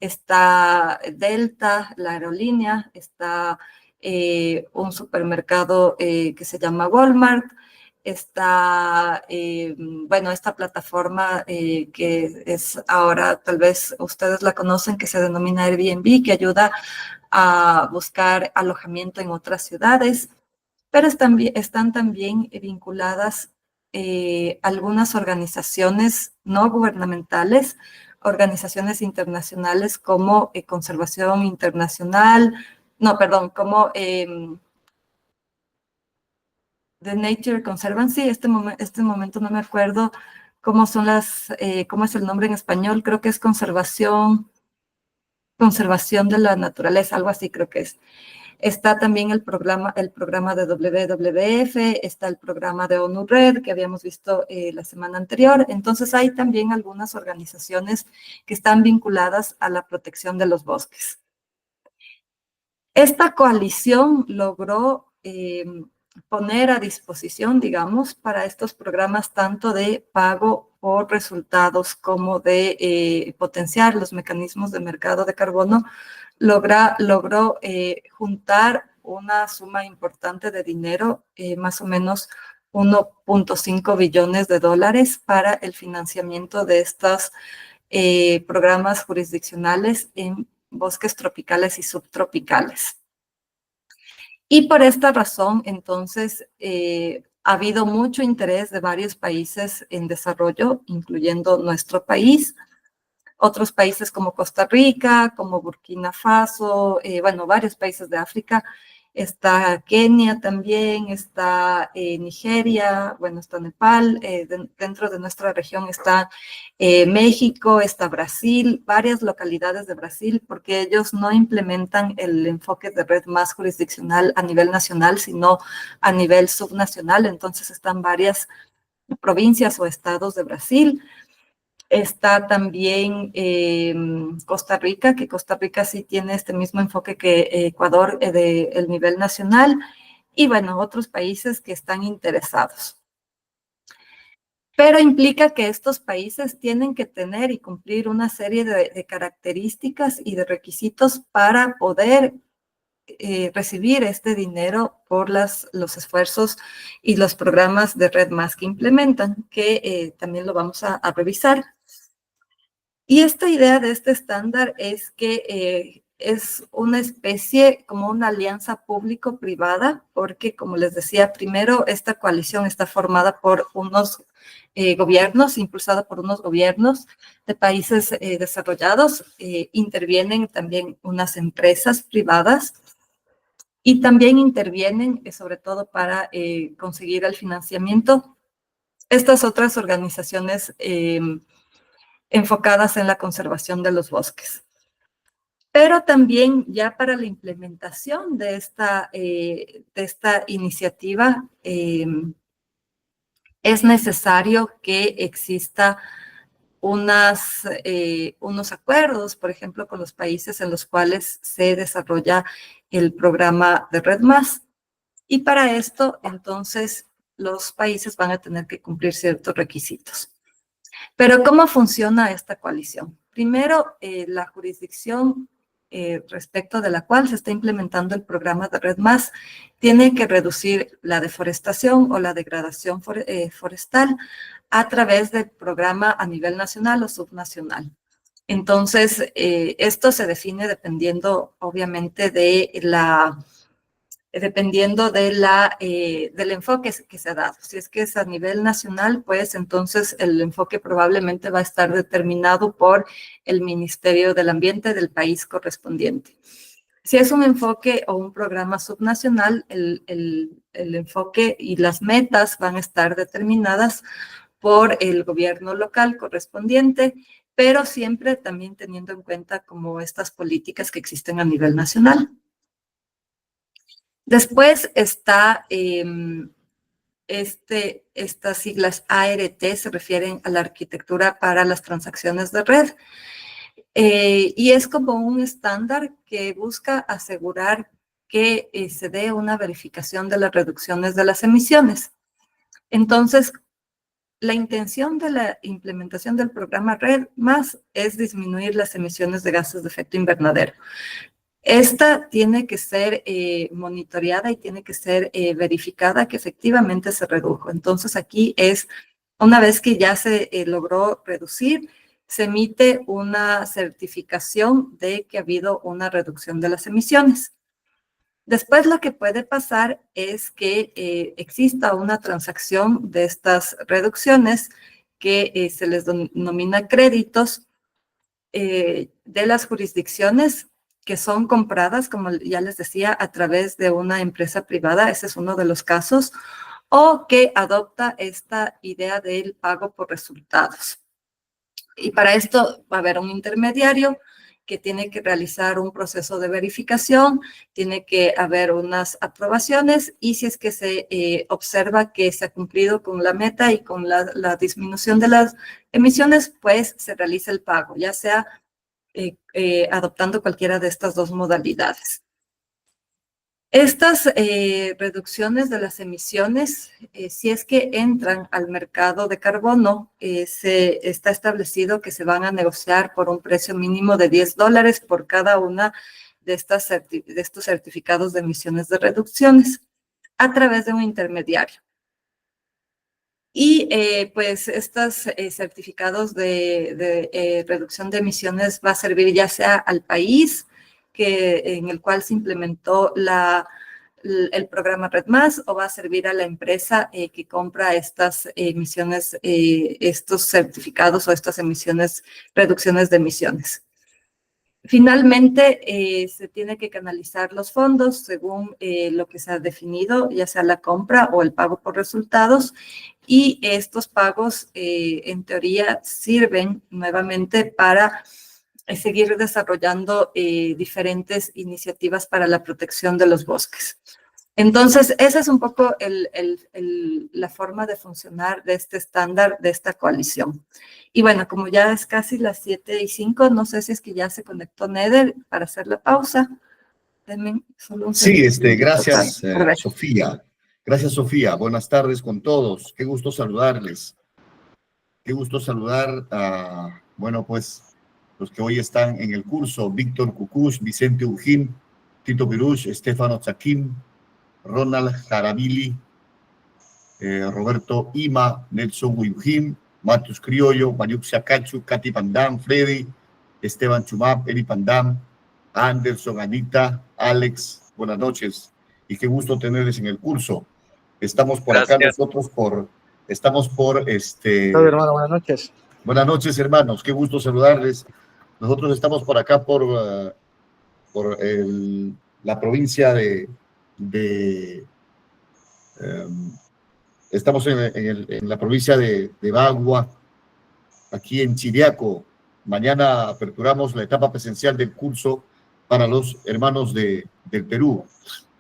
[SPEAKER 1] está Delta, la aerolínea, está un supermercado que se llama Walmart, está, bueno, esta plataforma que es ahora, tal vez ustedes la conocen, que se denomina Airbnb, que ayuda a buscar alojamiento en otras ciudades, pero están también vinculadas algunas organizaciones no gubernamentales, organizaciones internacionales como Conservación Internacional, no, perdón, como The Nature Conservancy, este momento no me acuerdo cómo es el nombre en español, creo que es conservación de la naturaleza, algo así creo que es. Está también el programa de WWF, está el programa de ONU Red que habíamos visto la semana anterior. Entonces hay también algunas organizaciones que están vinculadas a la protección de los bosques. Esta coalición logró poner a disposición, digamos, para estos programas tanto de pago por resultados como de potenciar los mecanismos de mercado de carbono, logró juntar una suma importante de dinero, más o menos 1.5 billones de dólares para el financiamiento de estos programas jurisdiccionales en bosques tropicales y subtropicales. Y por esta razón, entonces, ha habido mucho interés de varios países en desarrollo, incluyendo nuestro país, otros países como Costa Rica, como Burkina Faso, bueno, varios países de África. Está Kenia también, está Nigeria, bueno, está Nepal, dentro de nuestra región está México, está Brasil, varias localidades de Brasil, porque ellos no implementan el enfoque de red más jurisdiccional a nivel nacional, sino a nivel subnacional. Entonces están varias provincias o estados de Brasil. Está también Costa Rica, que Costa Rica sí tiene este mismo enfoque que Ecuador del nivel nacional, y bueno, otros países que están interesados. Pero implica que estos países tienen que tener y cumplir una serie de características y de requisitos para poder recibir este dinero por los esfuerzos y los programas de Red Más que implementan, que también lo vamos a revisar. Y esta idea de este estándar es que es una especie como una alianza público-privada, porque como les decía, primero esta coalición está formada por unos gobiernos, impulsada por unos gobiernos de países desarrollados, intervienen también unas empresas privadas y también intervienen, sobre todo para conseguir el financiamiento, estas otras organizaciones enfocadas en la conservación de los bosques. Pero también ya para la implementación de esta iniciativa, es necesario que exista unos acuerdos, por ejemplo, con los países en los cuales se desarrolla el programa de Red+. Y para esto, entonces, los países van a tener que cumplir ciertos requisitos. Pero, ¿cómo funciona esta coalición? Primero, la jurisdicción respecto de la cual se está implementando el programa de Red+, tiene que reducir la deforestación o la degradación forestal a través del programa a nivel nacional o subnacional. Entonces, esto se define dependiendo, obviamente, del enfoque que se ha dado. Si es que es a nivel nacional, pues entonces el enfoque probablemente va a estar determinado por el Ministerio del Ambiente del país correspondiente. Si es un enfoque o un programa subnacional, el enfoque y las metas van a estar determinadas por el gobierno local correspondiente, pero siempre también teniendo en cuenta como estas políticas que existen a nivel nacional. Después está estas siglas ART, se refieren a la arquitectura para las transacciones de red, y es como un estándar que busca asegurar que se dé una verificación de las reducciones de las emisiones. Entonces, la intención de la implementación del programa Red+ es disminuir las emisiones de gases de efecto invernadero. Esta tiene que ser monitoreada y tiene que ser verificada que efectivamente se redujo. Entonces, aquí es, una vez que ya se logró reducir, se emite una certificación de que ha habido una reducción de las emisiones. Después, lo que puede pasar es que exista una transacción de estas reducciones que se les denomina créditos de las jurisdicciones que son compradas, como ya les decía, a través de una empresa privada, ese es uno de los casos, o que adopta esta idea del pago por resultados. Y para esto va a haber un intermediario que tiene que realizar un proceso de verificación, tiene que haber unas aprobaciones, y si es que se observa que se ha cumplido con la meta y con la disminución de las emisiones, pues se realiza el pago, ya sea adoptando cualquiera de estas dos modalidades. Estas reducciones de las emisiones, si es que entran al mercado de carbono, está establecido que se van a negociar por un precio mínimo de $10 por cada una de estos certificados de emisiones de reducciones a través de un intermediario. Y pues estos certificados de reducción de emisiones va a servir ya sea al país en el cual se implementó el programa Red+, o va a servir a la empresa que compra estas emisiones, estos certificados o estas reducciones de emisiones. Finalmente, se tiene que canalizar los fondos según lo que se ha definido, ya sea la compra o el pago por resultados, y estos pagos, en teoría, sirven nuevamente para seguir desarrollando diferentes iniciativas para la protección de los bosques. Entonces, esa es un poco la forma de funcionar de este estándar, de esta coalición. Y bueno, como ya es casi las 7:05, no sé si es que ya se conectó Neder para hacer la pausa. Denme solo un
[SPEAKER 2] sí, gracias, Sofía. Gracias, Sofía. Buenas tardes con todos. Qué gusto saludarles. Qué gusto saludar a, bueno, pues, los que hoy están en el curso: Víctor Cucús, Vicente Ujín, Tito Pirush, Estefano Chaquín, Ronald Jarabili, Roberto Ima, Nelson Uyujim, Matus Criollo, Mariuk Sacachu, Katy Pandam, Freddy, Esteban Chumap, Eri Pandam, Anderson, Anita, Alex, buenas noches y qué gusto tenerles en el curso. Estamos por acá nosotros estamos por
[SPEAKER 3] Hola, hermano, buenas noches.
[SPEAKER 2] Buenas noches, hermanos, qué gusto saludarles. Nosotros estamos por acá por la provincia estamos en la provincia de Bagua, aquí en Chiriaco. Mañana aperturamos la etapa presencial del curso para los hermanos del Perú.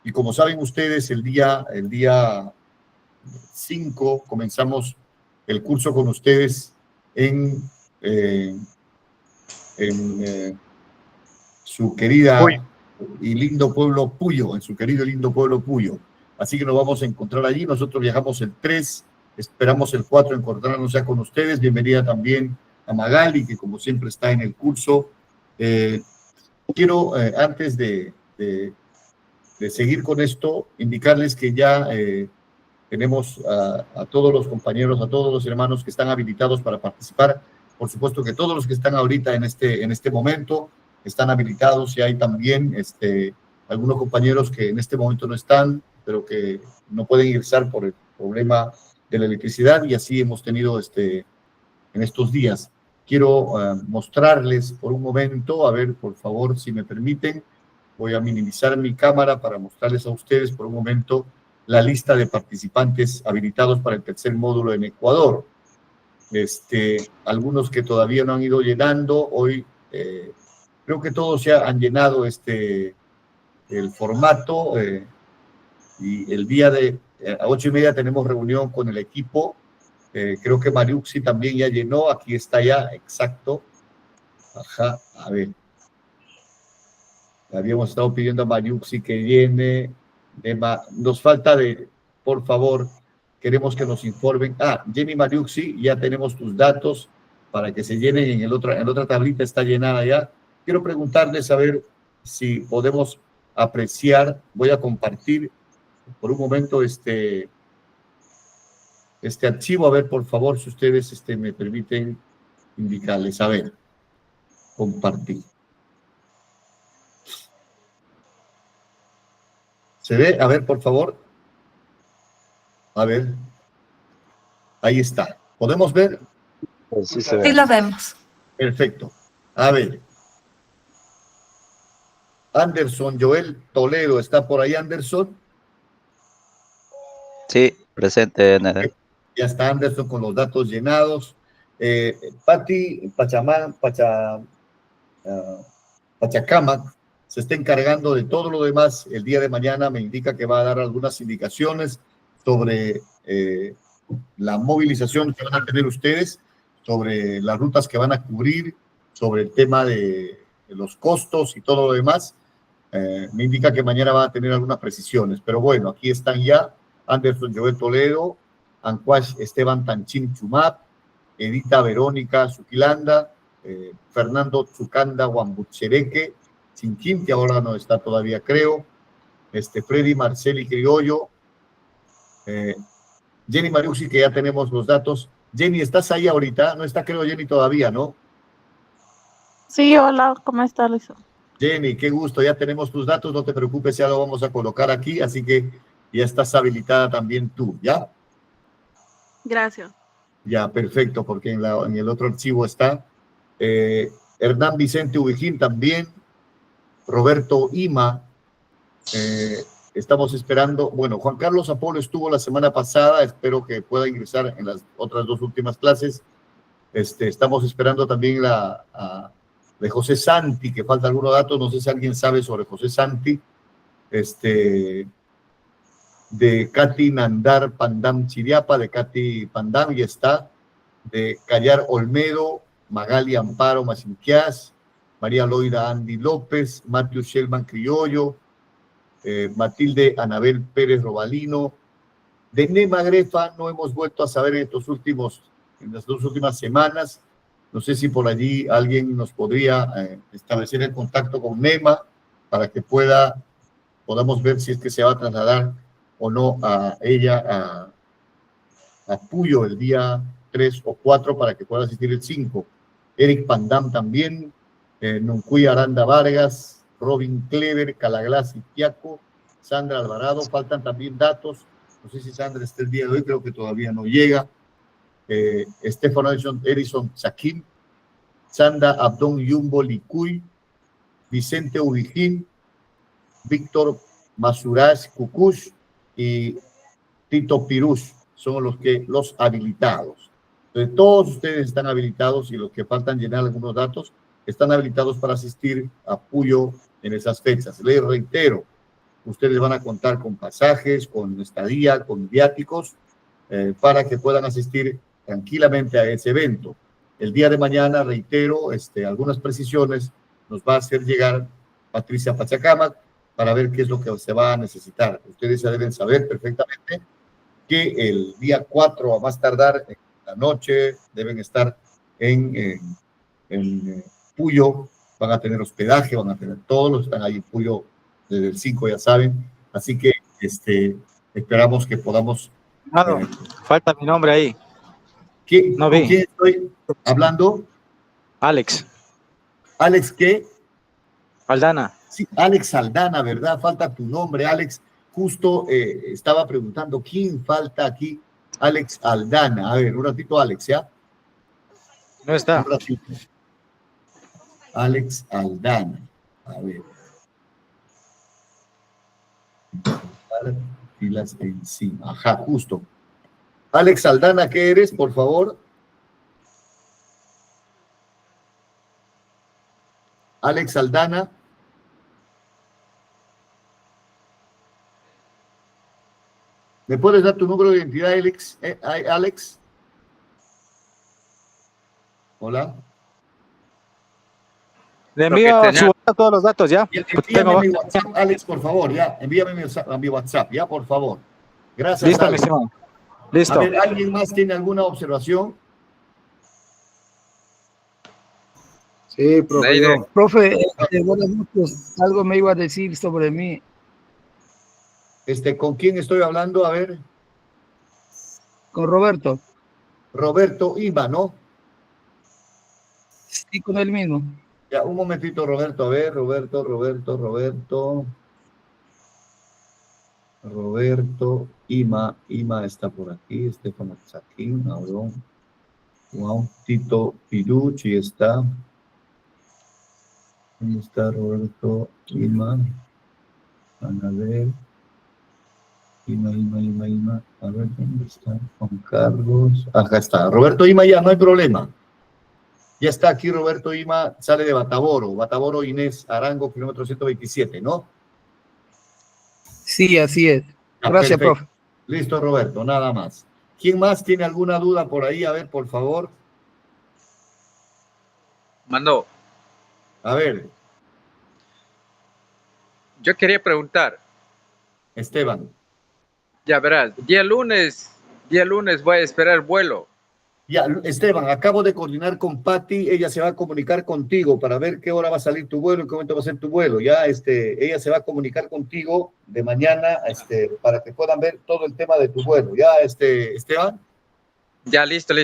[SPEAKER 2] Y como saben ustedes, el día 5 comenzamos el curso con ustedes en su querida y lindo pueblo Puyo, en su querido y lindo pueblo Puyo. Así que nos vamos a encontrar allí. Nosotros viajamos el 3, esperamos el 4 encontrarnos ya con ustedes. Bienvenida también a Magali, que como siempre está en el curso. Quiero, antes de seguir con esto, indicarles que ya tenemos a todos los compañeros, a todos los hermanos que están habilitados para participar. Por supuesto que todos los que están ahorita en este momento están habilitados, y hay también algunos compañeros que en este momento no están, pero que no pueden ingresar por el problema de la electricidad, y así hemos tenido en estos días. Quiero mostrarles por un momento, a ver, por favor, si me permiten, voy a minimizar mi cámara para mostrarles a ustedes por un momento la lista de participantes habilitados para el tercer módulo en Ecuador. Algunos que todavía no han ido llenando, hoy creo que todos ya han llenado el formato, y el día de a 8:30 tenemos reunión con el equipo. Creo que Mariuxi también ya llenó, aquí está ya, exacto. Ajá, a ver. Habíamos estado pidiendo a Mariuxi que llene. Nos falta por favor, queremos que nos informen. Jenny Mariuxi, ya tenemos tus datos para que se llenen en la otra tablita, está llenada ya. Quiero preguntarles a ver si podemos apreciar, voy a compartir por un momento este archivo, a ver, por favor, si ustedes me permiten indicarles, a ver, compartir. ¿Se ve? A ver, por favor. A ver. Ahí está. ¿Podemos ver?
[SPEAKER 3] Sí, se ve.
[SPEAKER 1] Sí, lo vemos.
[SPEAKER 2] Perfecto. A ver. Anderson Joel Toledo, ¿está por ahí, Anderson?
[SPEAKER 4] Sí, presente, ND.
[SPEAKER 2] Ya está Anderson con los datos llenados. Patti Pachacamac se está encargando de todo lo demás. El día de mañana me indica que va a dar algunas indicaciones sobre la movilización que van a tener ustedes, sobre las rutas que van a cubrir, sobre el tema de los costos y todo lo demás. Me indica que mañana van a tener algunas precisiones, pero bueno, aquí están ya Anderson Joel Toledo, Anquash Esteban Tanchín Chumap, Edita Verónica Suquilanda, Fernando Tzucanda Guambuchereque, Chinquinti ahora no está todavía, creo, Freddy Marceli Criollo, Jenny Mariuxi, que ya tenemos los datos. Jenny, ¿estás ahí ahorita? No está, creo, Jenny todavía, ¿no?
[SPEAKER 5] Sí, hola, ¿cómo está, Luis?
[SPEAKER 2] Jenny, qué gusto, ya tenemos tus datos, no te preocupes, ya lo vamos a colocar aquí, así que ya estás habilitada también tú, ¿ya?
[SPEAKER 5] Gracias.
[SPEAKER 2] Ya, perfecto, porque en el otro archivo está Hernán Vicente Ubijín también, Roberto Ima, estamos esperando, bueno, Juan Carlos Apolo estuvo la semana pasada, espero que pueda ingresar en las otras 2 últimas clases. Estamos esperando también de José Santi, que falta algunos datos, no sé si alguien sabe sobre José Santi, de Katy Nandar Pandam Chiriapa, de Katy Pandam, y está, de Callar Olmedo, Magali Amparo Macinquias, María Loida Andy López, Matthew Shelman Criollo, Matilde Anabel Pérez Robalino. De Nema Grefa no hemos vuelto a saber en las 2 últimas semanas. No sé si por allí alguien nos podría establecer el contacto con Nema para que podamos ver si es que se va a trasladar o no a ella a Puyo el día 3 o 4 para que pueda asistir el 5. Eric Pandam también, Nuncuy Aranda Vargas, Robin Clever, Calaglas Itiaco, Sandra Alvarado, faltan también datos, no sé si Sandra está el día de hoy, creo que todavía no llega, Estefano Edison Saquín, Sanda Abdón Yumbo Licuy, Vicente Ubijín, Víctor Masurás Cucush y Tito Pirush son los habilitados. Entonces, todos ustedes están habilitados y los que faltan llenar algunos datos están habilitados para asistir a Puyo en esas fechas. Les reitero, ustedes van a contar con pasajes, con estadía, con viáticos, para que puedan asistir tranquilamente a ese evento. El día de mañana, reitero, algunas precisiones nos va a hacer llegar Patricia Pachacamac para ver qué es lo que se va a necesitar. Ustedes ya deben saber perfectamente que el día 4, a más tardar en la noche, deben estar en Puyo, van a tener hospedaje, van a tener todos los que están ahí en Puyo desde el 5, ya saben. Así que esperamos que podamos...
[SPEAKER 3] falta mi nombre ahí.
[SPEAKER 2] ¿Con quién estoy hablando?
[SPEAKER 3] Alex.
[SPEAKER 2] ¿Alex qué?
[SPEAKER 3] Aldana.
[SPEAKER 2] Sí, Alex Aldana, ¿verdad? Falta tu nombre, Alex. Justo estaba preguntando quién falta aquí. Alex Aldana. A ver, un ratito, Alex, ¿ya?
[SPEAKER 3] No está.
[SPEAKER 2] Un ratito. Alex Aldana. A ver. Filas encima. Ajá, justo. Alex Aldana, ¿qué eres, por favor? Alex Aldana. ¿Me puedes dar tu número de identidad, Alex? Alex. Hola.
[SPEAKER 3] Le envío todos los datos, ¿ya?
[SPEAKER 2] Envíame mi WhatsApp, Alex, por favor, ya. Envíame mi WhatsApp, ya, por favor. Gracias,
[SPEAKER 3] listo,
[SPEAKER 2] Alex.
[SPEAKER 3] mi estimado. Listo.
[SPEAKER 2] A ver, ¿alguien más tiene alguna observación?
[SPEAKER 6] Sí, profe. Profe, buenas noches. Algo me iba a decir sobre mí.
[SPEAKER 2] ¿Con quién estoy hablando? A ver.
[SPEAKER 6] Con Roberto.
[SPEAKER 2] Roberto Ima, ¿no?
[SPEAKER 6] Sí, con él mismo.
[SPEAKER 2] Ya, un momentito, Roberto. A ver, Roberto Ima. Ima está por aquí. Estefano Saquín, Abrón. Juan Tito Pirucci está. ¿Dónde está Roberto Ima? Anabel. Ima. A ver, ¿dónde está? Juan Carlos. Acá está. Roberto Ima, ya, no hay problema. Ya está aquí Roberto Ima, sale de Batavoro Inés Arango, kilómetro 127, ¿no?
[SPEAKER 6] Sí, así es. Gracias,
[SPEAKER 2] perfecto.
[SPEAKER 6] profe.
[SPEAKER 2] Listo, Roberto, nada más. ¿Quién más tiene alguna duda por ahí? A ver, por favor.
[SPEAKER 7] Mando.
[SPEAKER 2] A ver.
[SPEAKER 7] Yo quería preguntar.
[SPEAKER 2] Esteban.
[SPEAKER 7] Ya verás, día lunes voy a esperar vuelo.
[SPEAKER 2] Ya, Esteban, acabo de coordinar con Patti, ella se va a comunicar contigo para ver qué hora va a salir tu vuelo y qué momento va a ser tu vuelo. Ya, ella se va a comunicar contigo de mañana, para que puedan ver todo el tema de tu vuelo. Ya, Esteban.
[SPEAKER 7] Ya, listo.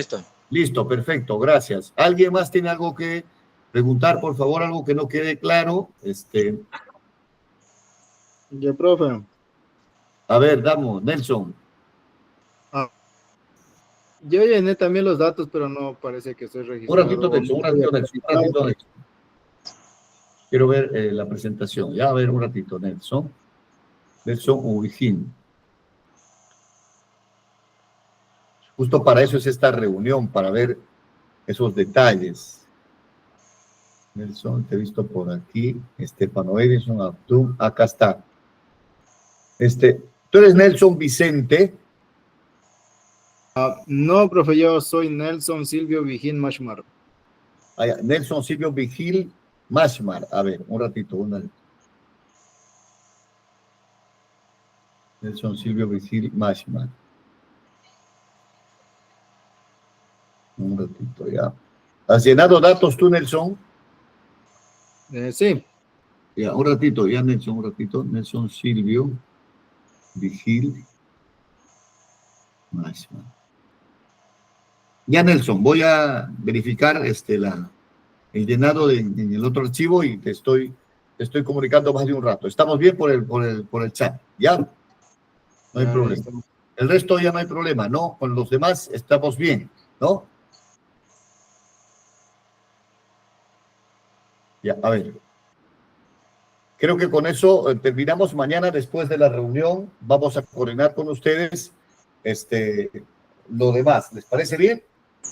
[SPEAKER 2] Listo, perfecto, gracias. ¿Alguien más tiene algo que preguntar, por favor, algo que no quede claro?
[SPEAKER 3] Ya, profe.
[SPEAKER 2] A ver, Nelson.
[SPEAKER 3] Yo llené también los datos, pero no parece que estoy registrado.
[SPEAKER 2] Un ratito, Nelson. Quiero ver la presentación. Ya, a ver, un ratito, Nelson Ubijín. Justo para eso es esta reunión, para ver esos detalles. Nelson, te he visto por aquí. Estefano Edison, Abdul, acá está. ¿Tú eres Nelson Vicente?
[SPEAKER 3] No, profe, yo soy Nelson Silvio Vigil Mashmar.
[SPEAKER 2] Nelson Silvio Vigil Mashmar. A ver, un ratito. Nelson Silvio Vigil Mashmar. Un ratito ya. ¿Has llenado datos tú, Nelson?
[SPEAKER 3] Sí.
[SPEAKER 2] Ya, un ratito, Nelson Silvio Vigil Mashmar. Ya, Nelson, voy a verificar el llenado en el otro archivo y te estoy comunicando más de un rato. ¿Estamos bien por el chat? ¿Ya? No hay problema. El resto ya no hay problema, ¿no? Con los demás estamos bien, ¿no? Ya, a ver. Creo que con eso terminamos. Mañana, después de la reunión, vamos a coordinar con ustedes lo demás. ¿Les parece bien?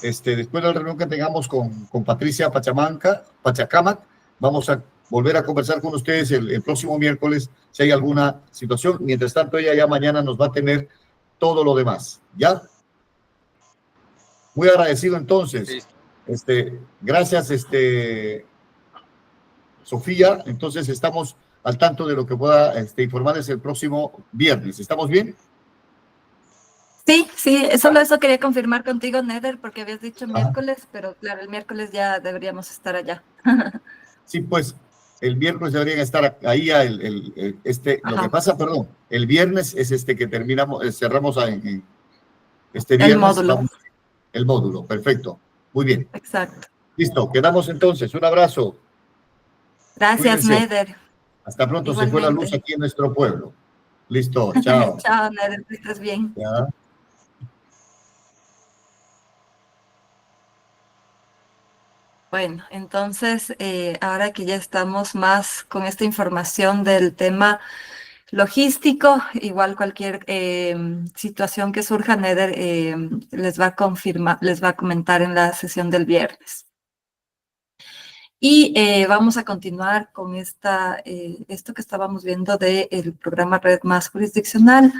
[SPEAKER 2] Después de la reunión que tengamos con Patricia Pachacamac, vamos a volver a conversar con ustedes el próximo miércoles si hay alguna situación. Mientras tanto, ella ya mañana nos va a tener todo lo demás. ¿Ya? Muy agradecido entonces.
[SPEAKER 7] Listo.
[SPEAKER 2] Gracias, Sofía. Entonces estamos al tanto de lo que pueda informarles el próximo viernes. ¿Estamos bien?
[SPEAKER 1] Sí, sí, solo eso quería confirmar contigo, Neder, porque habías dicho miércoles, pero claro, el miércoles ya deberíamos estar allá.
[SPEAKER 2] Sí, pues el miércoles deberían estar ahí. Lo que pasa, perdón, el viernes es que terminamos, cerramos este
[SPEAKER 1] El
[SPEAKER 2] viernes.
[SPEAKER 1] módulo.
[SPEAKER 2] Vamos, el módulo, perfecto. Muy bien.
[SPEAKER 1] Exacto.
[SPEAKER 2] Listo, quedamos entonces. Un abrazo.
[SPEAKER 1] Gracias,
[SPEAKER 2] Cuídense.
[SPEAKER 1] Neder.
[SPEAKER 2] Hasta pronto.
[SPEAKER 1] Igualmente.
[SPEAKER 2] Se fue la luz aquí en nuestro pueblo. Listo, chao.
[SPEAKER 1] Chao, Neder, que estés bien.
[SPEAKER 2] Ya.
[SPEAKER 1] Bueno, entonces, ahora que ya estamos más con esta información del tema logístico, igual cualquier situación que surja, Neder les va a confirmar, les va a comentar en la sesión del viernes. Y vamos a continuar con esto que estábamos viendo del programa Red Más Jurisdiccional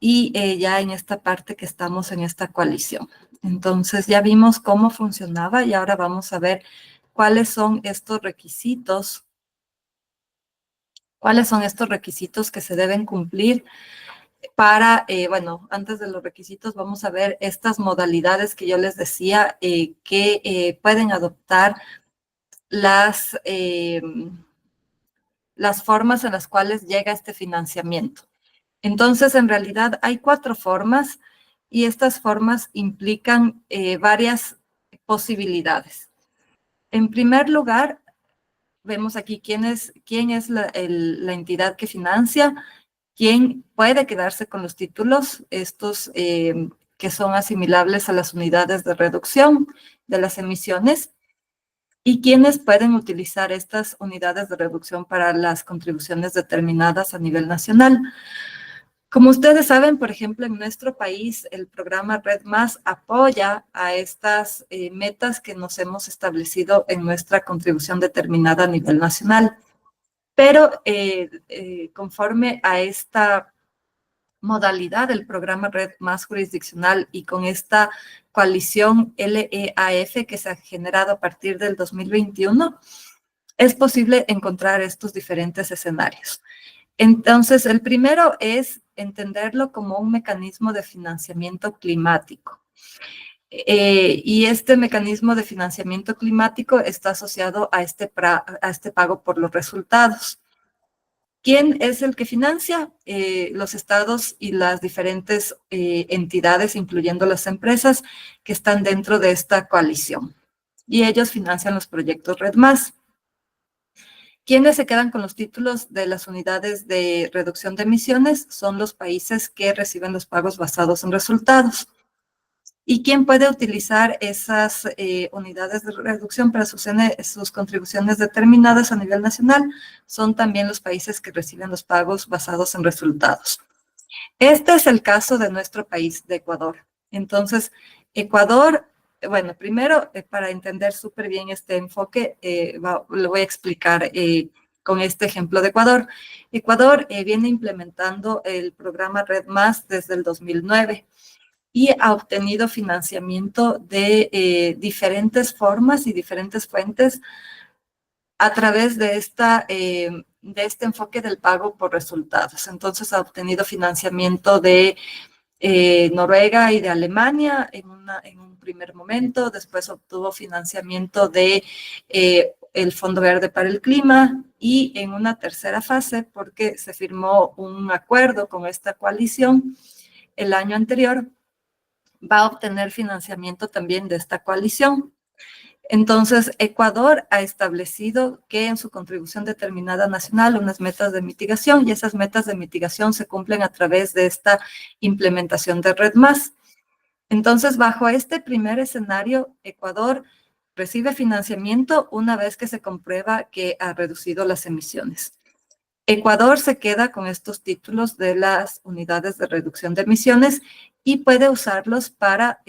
[SPEAKER 1] y ya en esta parte que estamos en esta coalición. Entonces ya vimos cómo funcionaba y ahora vamos a ver cuáles son estos requisitos, que se deben cumplir para, bueno, antes de los requisitos vamos a ver estas modalidades que yo les decía que pueden adoptar las formas en las cuales llega este financiamiento. Entonces, en realidad hay 4 formas y estas formas implican varias posibilidades. En primer lugar, vemos aquí quién es la entidad que financia, quién puede quedarse con los títulos, estos que son asimilables a las unidades de reducción de las emisiones, y quiénes pueden utilizar estas unidades de reducción para las contribuciones determinadas a nivel nacional. Como ustedes saben, por ejemplo, en nuestro país, el programa Red Más apoya a estas metas que nos hemos establecido en nuestra contribución determinada a nivel nacional. Pero conforme a esta modalidad del programa Red Más Jurisdiccional y con esta coalición LEAF que se ha generado a partir del 2021, es posible encontrar estos diferentes escenarios. Entonces, el primero es entenderlo como un mecanismo de financiamiento climático. Y este mecanismo de financiamiento climático está asociado a este pago por los resultados. ¿Quién es el que financia? Los estados y las diferentes entidades, incluyendo las empresas que están dentro de esta coalición. Y ellos financian los proyectos Red Más. ¿Quiénes se quedan con los títulos de las unidades de reducción de emisiones? Son los países que reciben los pagos basados en resultados. ¿Y quién puede utilizar esas unidades de reducción para sus contribuciones determinadas a nivel nacional? Son también los países que reciben los pagos basados en resultados. Este es el caso de nuestro país, de Ecuador. Entonces, Ecuador, bueno, primero, para entender súper bien este enfoque, lo voy a explicar con este ejemplo de Ecuador. Ecuador viene implementando el programa Red Más desde el 2009. Y ha obtenido financiamiento de diferentes formas y diferentes fuentes a través de este enfoque del pago por resultados. Entonces, ha obtenido financiamiento de Noruega y de Alemania en un primer momento, después obtuvo financiamiento de el Fondo Verde para el Clima y en una tercera fase, porque se firmó un acuerdo con esta coalición el año anterior, va a obtener financiamiento también de esta coalición. Entonces, Ecuador ha establecido que en su contribución determinada nacional unas metas de mitigación y esas metas de mitigación se cumplen a través de esta implementación de Red Más. Entonces, bajo este primer escenario, Ecuador recibe financiamiento una vez que se comprueba que ha reducido las emisiones. Ecuador se queda con estos títulos de las unidades de reducción de emisiones y puede usarlos para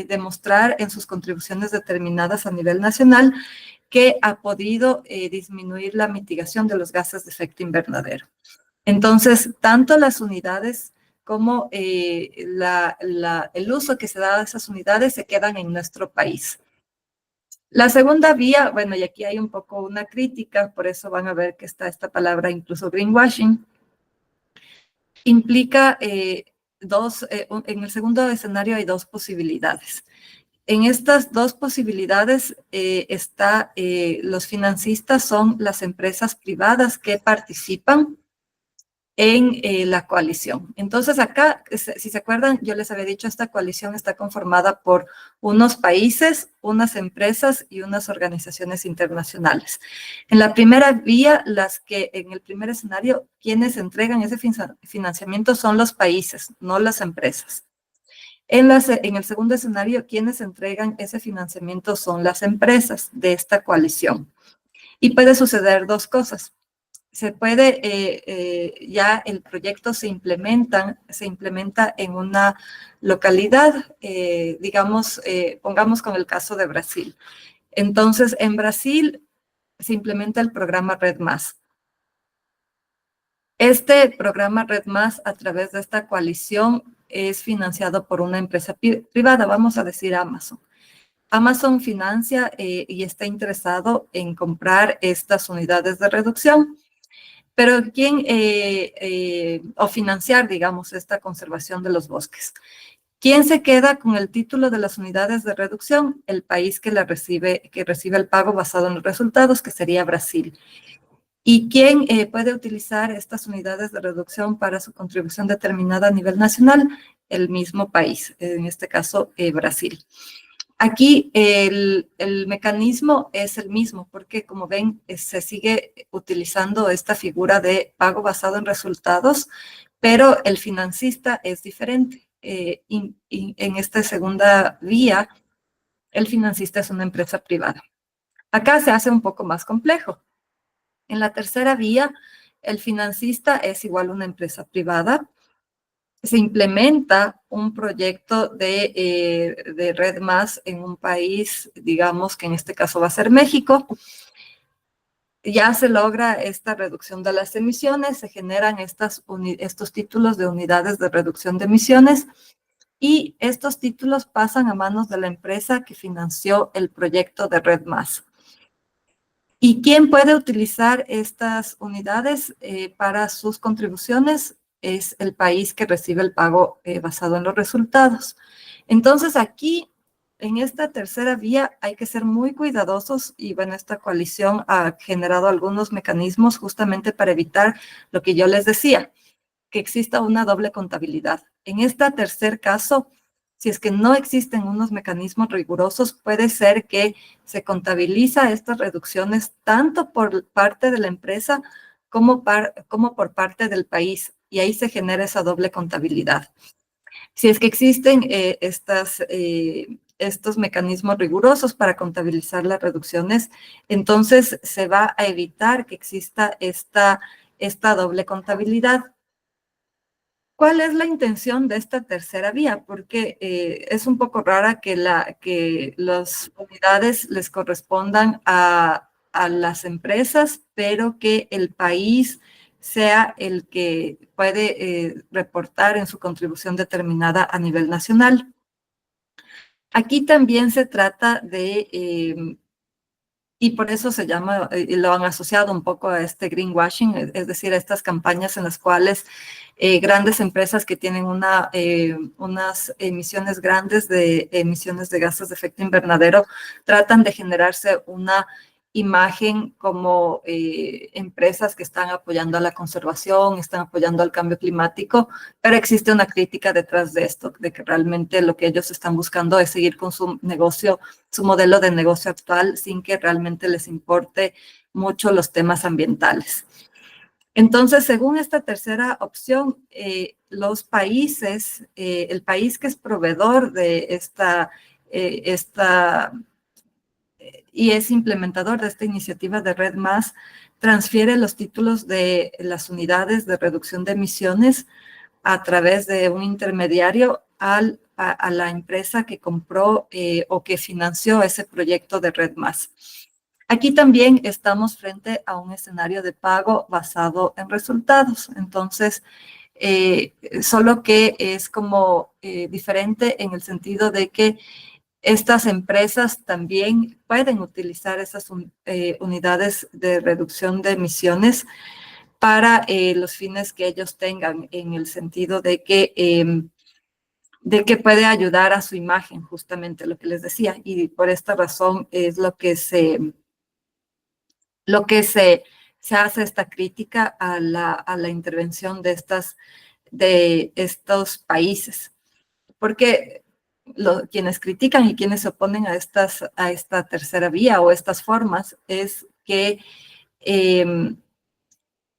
[SPEAKER 1] demostrar en sus contribuciones determinadas a nivel nacional que ha podido disminuir la mitigación de los gases de efecto invernadero. Entonces, tanto las unidades cómo el uso que se da de esas unidades se quedan en nuestro país. La segunda vía, bueno, y aquí hay un poco una crítica, por eso van a ver que está esta palabra, incluso greenwashing, implica en el segundo escenario hay dos posibilidades. En estas dos posibilidades los financistas son las empresas privadas que participan en la coalición. Entonces acá, si se acuerdan, yo les había dicho, esta coalición está conformada por unos países, unas empresas y unas organizaciones internacionales. En la primera vía, en el primer escenario, quienes entregan ese financiamiento son los países, no las empresas. En el segundo escenario, quienes entregan ese financiamiento son las empresas de esta coalición. Y puede suceder dos cosas. Se puede, ya el proyecto se implementa en una localidad, digamos, pongamos con el caso de Brasil. Entonces, en Brasil se implementa el programa Red+. Este programa Red+, a través de esta coalición, es financiado por una empresa privada, vamos a decir Amazon. Amazon financia y está interesado en comprar estas unidades de reducción, pero o financiar, digamos, esta conservación de los bosques. ¿Quién se queda con el título de las unidades de reducción? El país que recibe el pago basado en los resultados, que sería Brasil. ¿Y quién puede utilizar estas unidades de reducción para su contribución determinada a nivel nacional? El mismo país, en este caso Brasil. Aquí el mecanismo es el mismo, porque como ven, se sigue utilizando esta figura de pago basado en resultados, pero el financista es diferente. En esta segunda vía, el financista es una empresa privada. Acá se hace un poco más complejo. En la tercera vía, el financista es igual a una empresa privada. Se implementa un proyecto de Red+ en un país, digamos que en este caso va a ser México. Ya se logra esta reducción de las emisiones, se generan estos títulos de unidades de reducción de emisiones y estos títulos pasan a manos de la empresa que financió el proyecto de Red+. ¿Y quién puede utilizar estas unidades para sus contribuciones? Es el país que recibe el pago basado en los resultados. Entonces, aquí, en esta tercera vía, hay que ser muy cuidadosos y, bueno, esta coalición ha generado algunos mecanismos justamente para evitar lo que yo les decía, que exista una doble contabilidad. En este tercer caso, si es que no existen unos mecanismos rigurosos, puede ser que se contabiliza estas reducciones tanto por parte de la empresa como por parte del país, y ahí se genera esa doble contabilidad. Si es que existen estos mecanismos rigurosos para contabilizar las reducciones, entonces se va a evitar que exista esta doble contabilidad. ¿Cuál es la intención de esta tercera vía? Porque es un poco rara que las unidades les correspondan a las empresas, pero que el país sea el que puede reportar en su contribución determinada a nivel nacional. Aquí también se trata de... y por eso se llama, lo han asociado un poco a este greenwashing, es decir, a estas campañas en las cuales grandes empresas que tienen unas emisiones grandes de emisiones de gases de efecto invernadero tratan de generarse una imagen como empresas que están apoyando a la conservación, están apoyando al cambio climático, pero existe una crítica detrás de esto, de que realmente lo que ellos están buscando es seguir con su negocio, su modelo de negocio actual, sin que realmente les importe mucho los temas ambientales. Entonces, según esta tercera opción, los países, el país que es proveedor de y es implementador de esta iniciativa de Red+, transfiere los títulos de las unidades de reducción de emisiones a través de un intermediario a la empresa que compró o que financió ese proyecto de Red+. Aquí también estamos frente a un escenario de pago basado en resultados. Entonces, solo que es como diferente en el sentido de que estas empresas también pueden utilizar esas unidades de reducción de emisiones para los fines que ellos tengan, en el sentido de que puede ayudar a su imagen, justamente lo que les decía, y por esta razón es lo que se hace esta crítica a la intervención de estos países, porque quienes critican y quienes se oponen a esta tercera vía o estas formas es que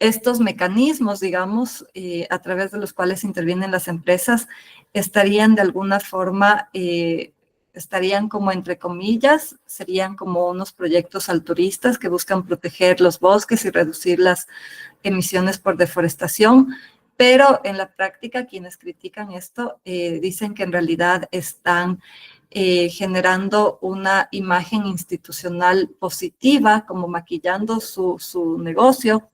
[SPEAKER 1] estos mecanismos, digamos, a través de los cuales intervienen las empresas, estarían de alguna forma, estarían como entre comillas, serían como unos proyectos altruistas que buscan proteger los bosques y reducir las emisiones por deforestación, pero en la práctica quienes critican esto dicen que en realidad están generando una imagen institucional positiva, como maquillando su negocio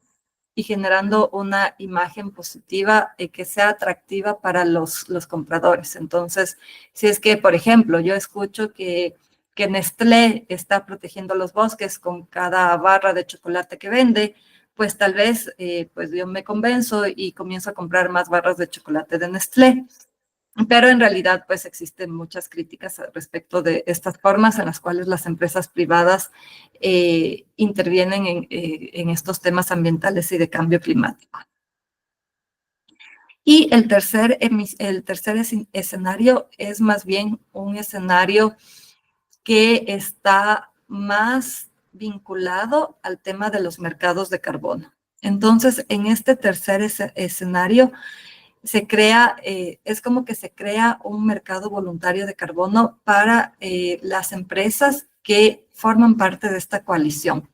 [SPEAKER 1] y generando una imagen positiva que sea atractiva para los compradores. Entonces, si es que, por ejemplo, yo escucho que Nestlé está protegiendo los bosques con cada barra de chocolate que vende, pues tal vez pues yo me convenzo y comienzo a comprar más barras de chocolate de Nestlé. Pero en realidad, pues existen muchas críticas respecto de estas formas en las cuales las empresas privadas intervienen en estos temas ambientales y de cambio climático. Y el tercer escenario es más bien un escenario que está más vinculado al tema de los mercados de carbono. Entonces, en este tercer escenario, se crea, es como que se crea un mercado voluntario de carbono para las empresas que forman parte de esta coalición.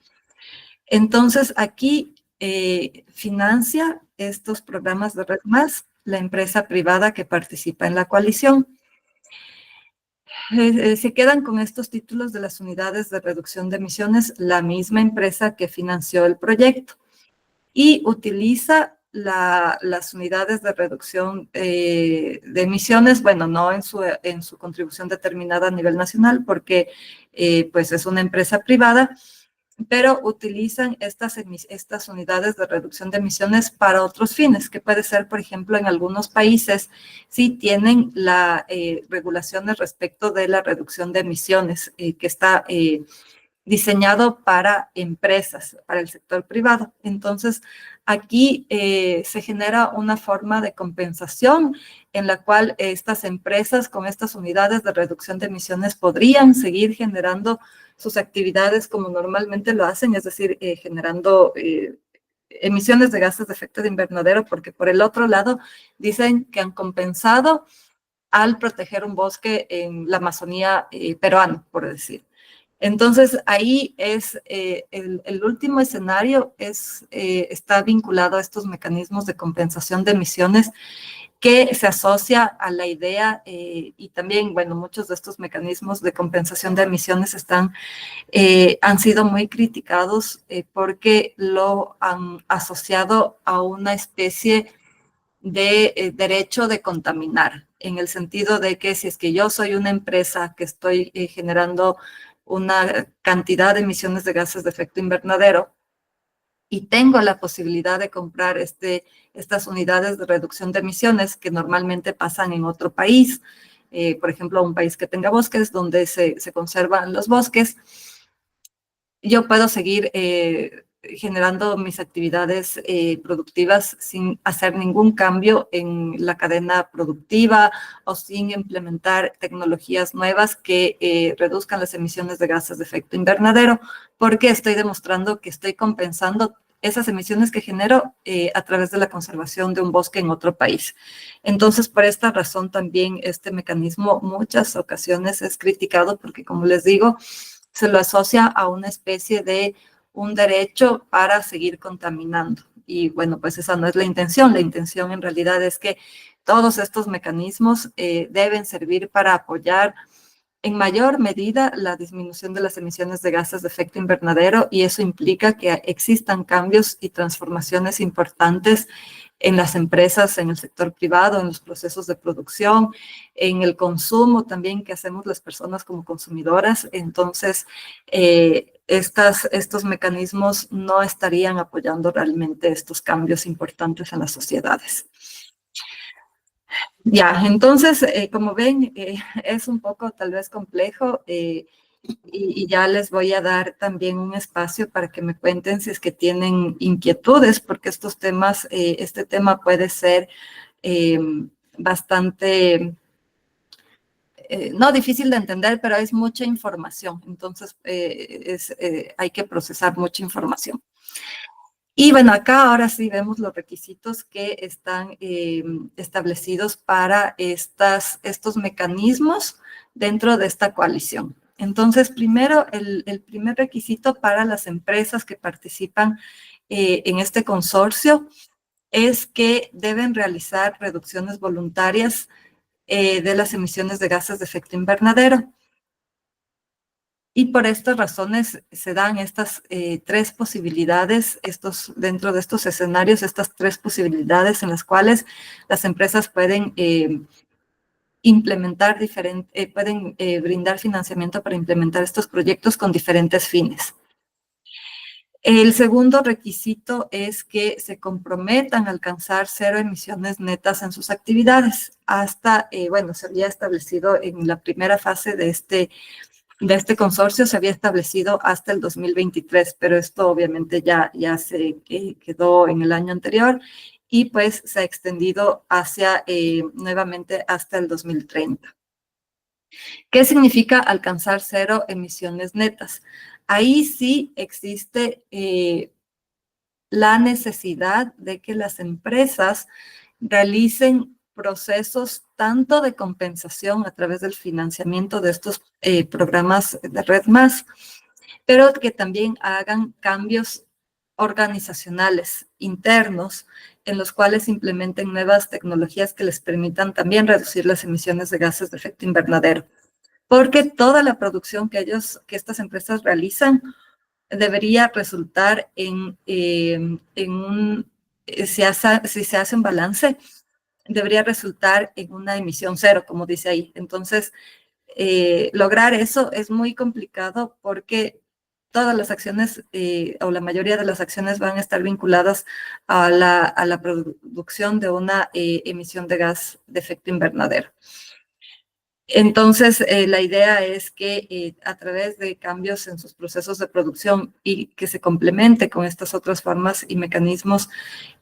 [SPEAKER 1] Entonces, aquí financia estos programas de Red Más la empresa privada que participa en la coalición. Se quedan con estos títulos de las unidades de reducción de emisiones la misma empresa que financió el proyecto y utiliza las unidades de reducción de emisiones, bueno, no en su contribución determinada a nivel nacional, porque pues es una empresa privada, pero utilizan estas unidades de reducción de emisiones para otros fines, que puede ser, por ejemplo, en algunos países, sí tienen regulaciones respecto de la reducción de emisiones, que está diseñado para empresas, para el sector privado. Entonces, aquí se genera una forma de compensación en la cual estas empresas con estas unidades de reducción de emisiones podrían seguir generando sus actividades como normalmente lo hacen, es decir, generando emisiones de gases de efecto de invernadero, porque por el otro lado dicen que han compensado al proteger un bosque en la Amazonía peruana, por decir. Entonces, ahí es el último escenario está vinculado a estos mecanismos de compensación de emisiones que se asocia a la idea y también, bueno, muchos de estos mecanismos de compensación de emisiones han sido muy criticados porque lo han asociado a una especie de derecho de contaminar, en el sentido de que si es que yo soy una empresa que estoy generando una cantidad de emisiones de gases de efecto invernadero y tengo la posibilidad de comprar estas unidades de reducción de emisiones que normalmente pasan en otro país, por ejemplo, un país que tenga bosques, donde se conservan los bosques, yo puedo seguir generando mis actividades productivas sin hacer ningún cambio en la cadena productiva o sin implementar tecnologías nuevas que reduzcan las emisiones de gases de efecto invernadero, porque estoy demostrando que estoy compensando esas emisiones que genero a través de la conservación de un bosque en otro país. Entonces, por esta razón también este mecanismo muchas ocasiones es criticado porque, como les digo, se lo asocia a una especie de un derecho para seguir contaminando. Y bueno, pues esa no es la intención. La intención en realidad es que todos estos mecanismos deben servir para apoyar en mayor medida la disminución de las emisiones de gases de efecto invernadero, y eso implica que existan cambios y transformaciones importantes en las empresas, en el sector privado, en los procesos de producción, en el consumo también que hacemos las personas como consumidoras. Entonces, estos mecanismos no estarían apoyando realmente estos cambios importantes en las sociedades. Ya, entonces, como ven, es un poco tal vez complejo y ya les voy a dar también un espacio para que me cuenten si es que tienen inquietudes, porque estos temas, este tema puede ser bastante, no difícil de entender, pero es mucha información, entonces hay que procesar mucha información. Y bueno, acá ahora sí vemos los requisitos que están establecidos para estos mecanismos dentro de esta coalición. Entonces, primero, el primer requisito para las empresas que participan en este consorcio es que deben realizar reducciones voluntarias de las emisiones de gases de efecto invernadero. Y por estas razones se dan estas tres posibilidades, dentro de estos escenarios, estas tres posibilidades en las cuales las empresas pueden pueden brindar financiamiento para implementar estos proyectos con diferentes fines. El segundo requisito es que se comprometan a alcanzar 0 emisiones netas en sus actividades. Hasta, bueno, se había establecido en la primera fase de este consorcio, se había establecido hasta el 2023, pero esto obviamente ya se quedó en el año anterior y pues se ha extendido nuevamente hasta el 2030. ¿Qué significa alcanzar 0 emisiones netas? Ahí sí existe la necesidad de que las empresas realicen procesos tanto de compensación a través del financiamiento de estos programas de Red+, pero que también hagan cambios organizacionales internos en los cuales implementen nuevas tecnologías que les permitan también reducir las emisiones de gases de efecto invernadero. Porque toda la producción que estas empresas realizan debería resultar si se hace un balance, debería resultar en una emisión 0, como dice ahí. Entonces, lograr eso es muy complicado porque todas las acciones o la mayoría de las acciones van a estar vinculadas a la producción de una emisión de gas de efecto invernadero. Entonces, la idea es que a través de cambios en sus procesos de producción y que se complemente con estas otras formas y mecanismos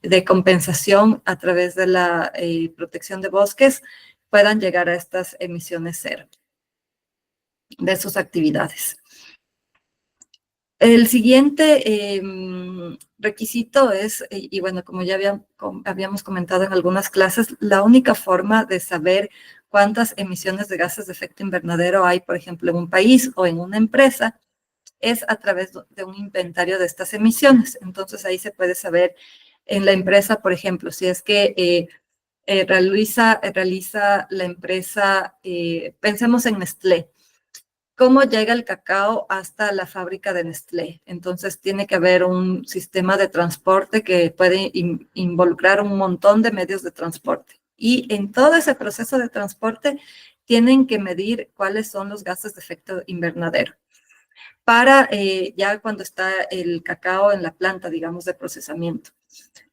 [SPEAKER 1] de compensación a través de la protección de bosques, puedan llegar a estas emisiones 0 de sus actividades. El siguiente requisito es, y bueno, como ya habíamos comentado en algunas clases, la única forma de saber cuántas emisiones de gases de efecto invernadero hay, por ejemplo, en un país o en una empresa, es a través de un inventario de estas emisiones. Entonces, ahí se puede saber en la empresa, por ejemplo, si es que realiza la empresa, pensemos en Nestlé, cómo llega el cacao hasta la fábrica de Nestlé. Entonces, tiene que haber un sistema de transporte que puede involucrar un montón de medios de transporte. Y en todo ese proceso de transporte tienen que medir cuáles son los gases de efecto invernadero. Para ya cuando está el cacao en la planta, digamos, de procesamiento.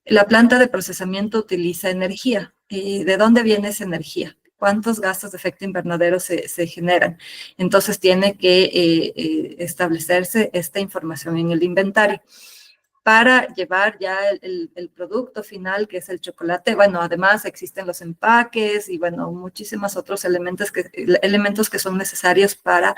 [SPEAKER 1] La planta de procesamiento utiliza energía. ¿De dónde viene esa energía? ¿Cuántos gases de efecto invernadero se generan? Entonces tiene que establecerse esta información en el inventario para llevar ya el producto final, que es el chocolate. Bueno, además existen los empaques y, bueno, muchísimos otros elementos que son necesarios para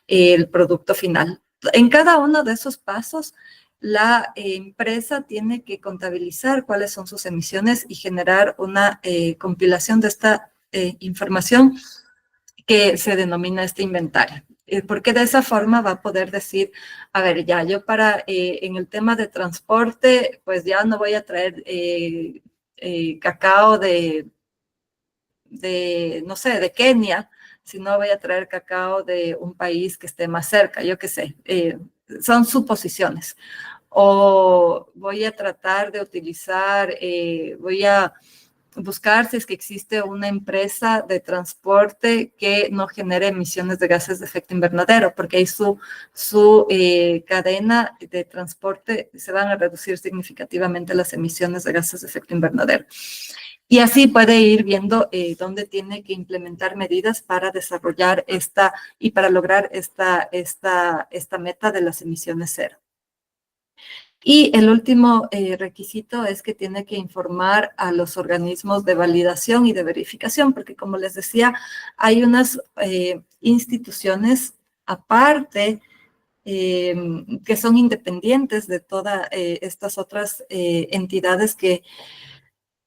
[SPEAKER 1] el producto final. En cada uno de esos pasos, la empresa tiene que contabilizar cuáles son sus emisiones y generar una compilación de esta información que se denomina este inventario. Porque de esa forma va a poder decir, a ver, ya yo en el tema de transporte, pues ya no voy a traer cacao no sé, de Kenia, sino voy a traer cacao de un país que esté más cerca, yo qué sé, son suposiciones. o voy a tratar de utilizar, voy a buscar si es que existe una empresa de transporte que no genere emisiones de gases de efecto invernadero, porque ahí su cadena de transporte se van a reducir significativamente las emisiones de gases de efecto invernadero. Y así puede ir viendo dónde tiene que implementar medidas para desarrollar y para lograr esta meta de las emisiones cero. Y el último requisito es que tiene que informar a los organismos de validación y de verificación, porque como les decía, hay unas instituciones aparte que son independientes de todas estas otras entidades que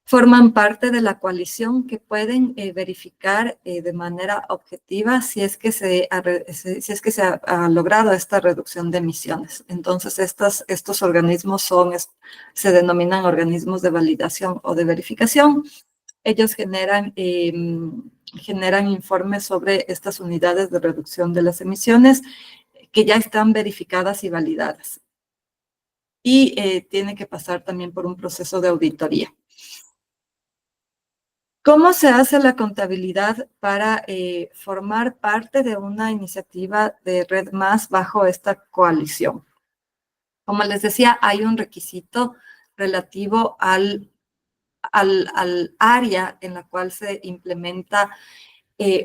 [SPEAKER 1] forman parte de la coalición, que pueden verificar de manera objetiva si es que se ha logrado esta reducción de emisiones. Entonces, estos organismos se denominan organismos de validación o de verificación. Ellos generan informes sobre estas unidades de reducción de las emisiones que ya están verificadas y validadas. Y tiene que pasar también por un proceso de auditoría. ¿Cómo se hace la contabilidad para formar parte de una iniciativa de Red Más bajo esta coalición? Como les decía, hay un requisito relativo al área en la cual se implementa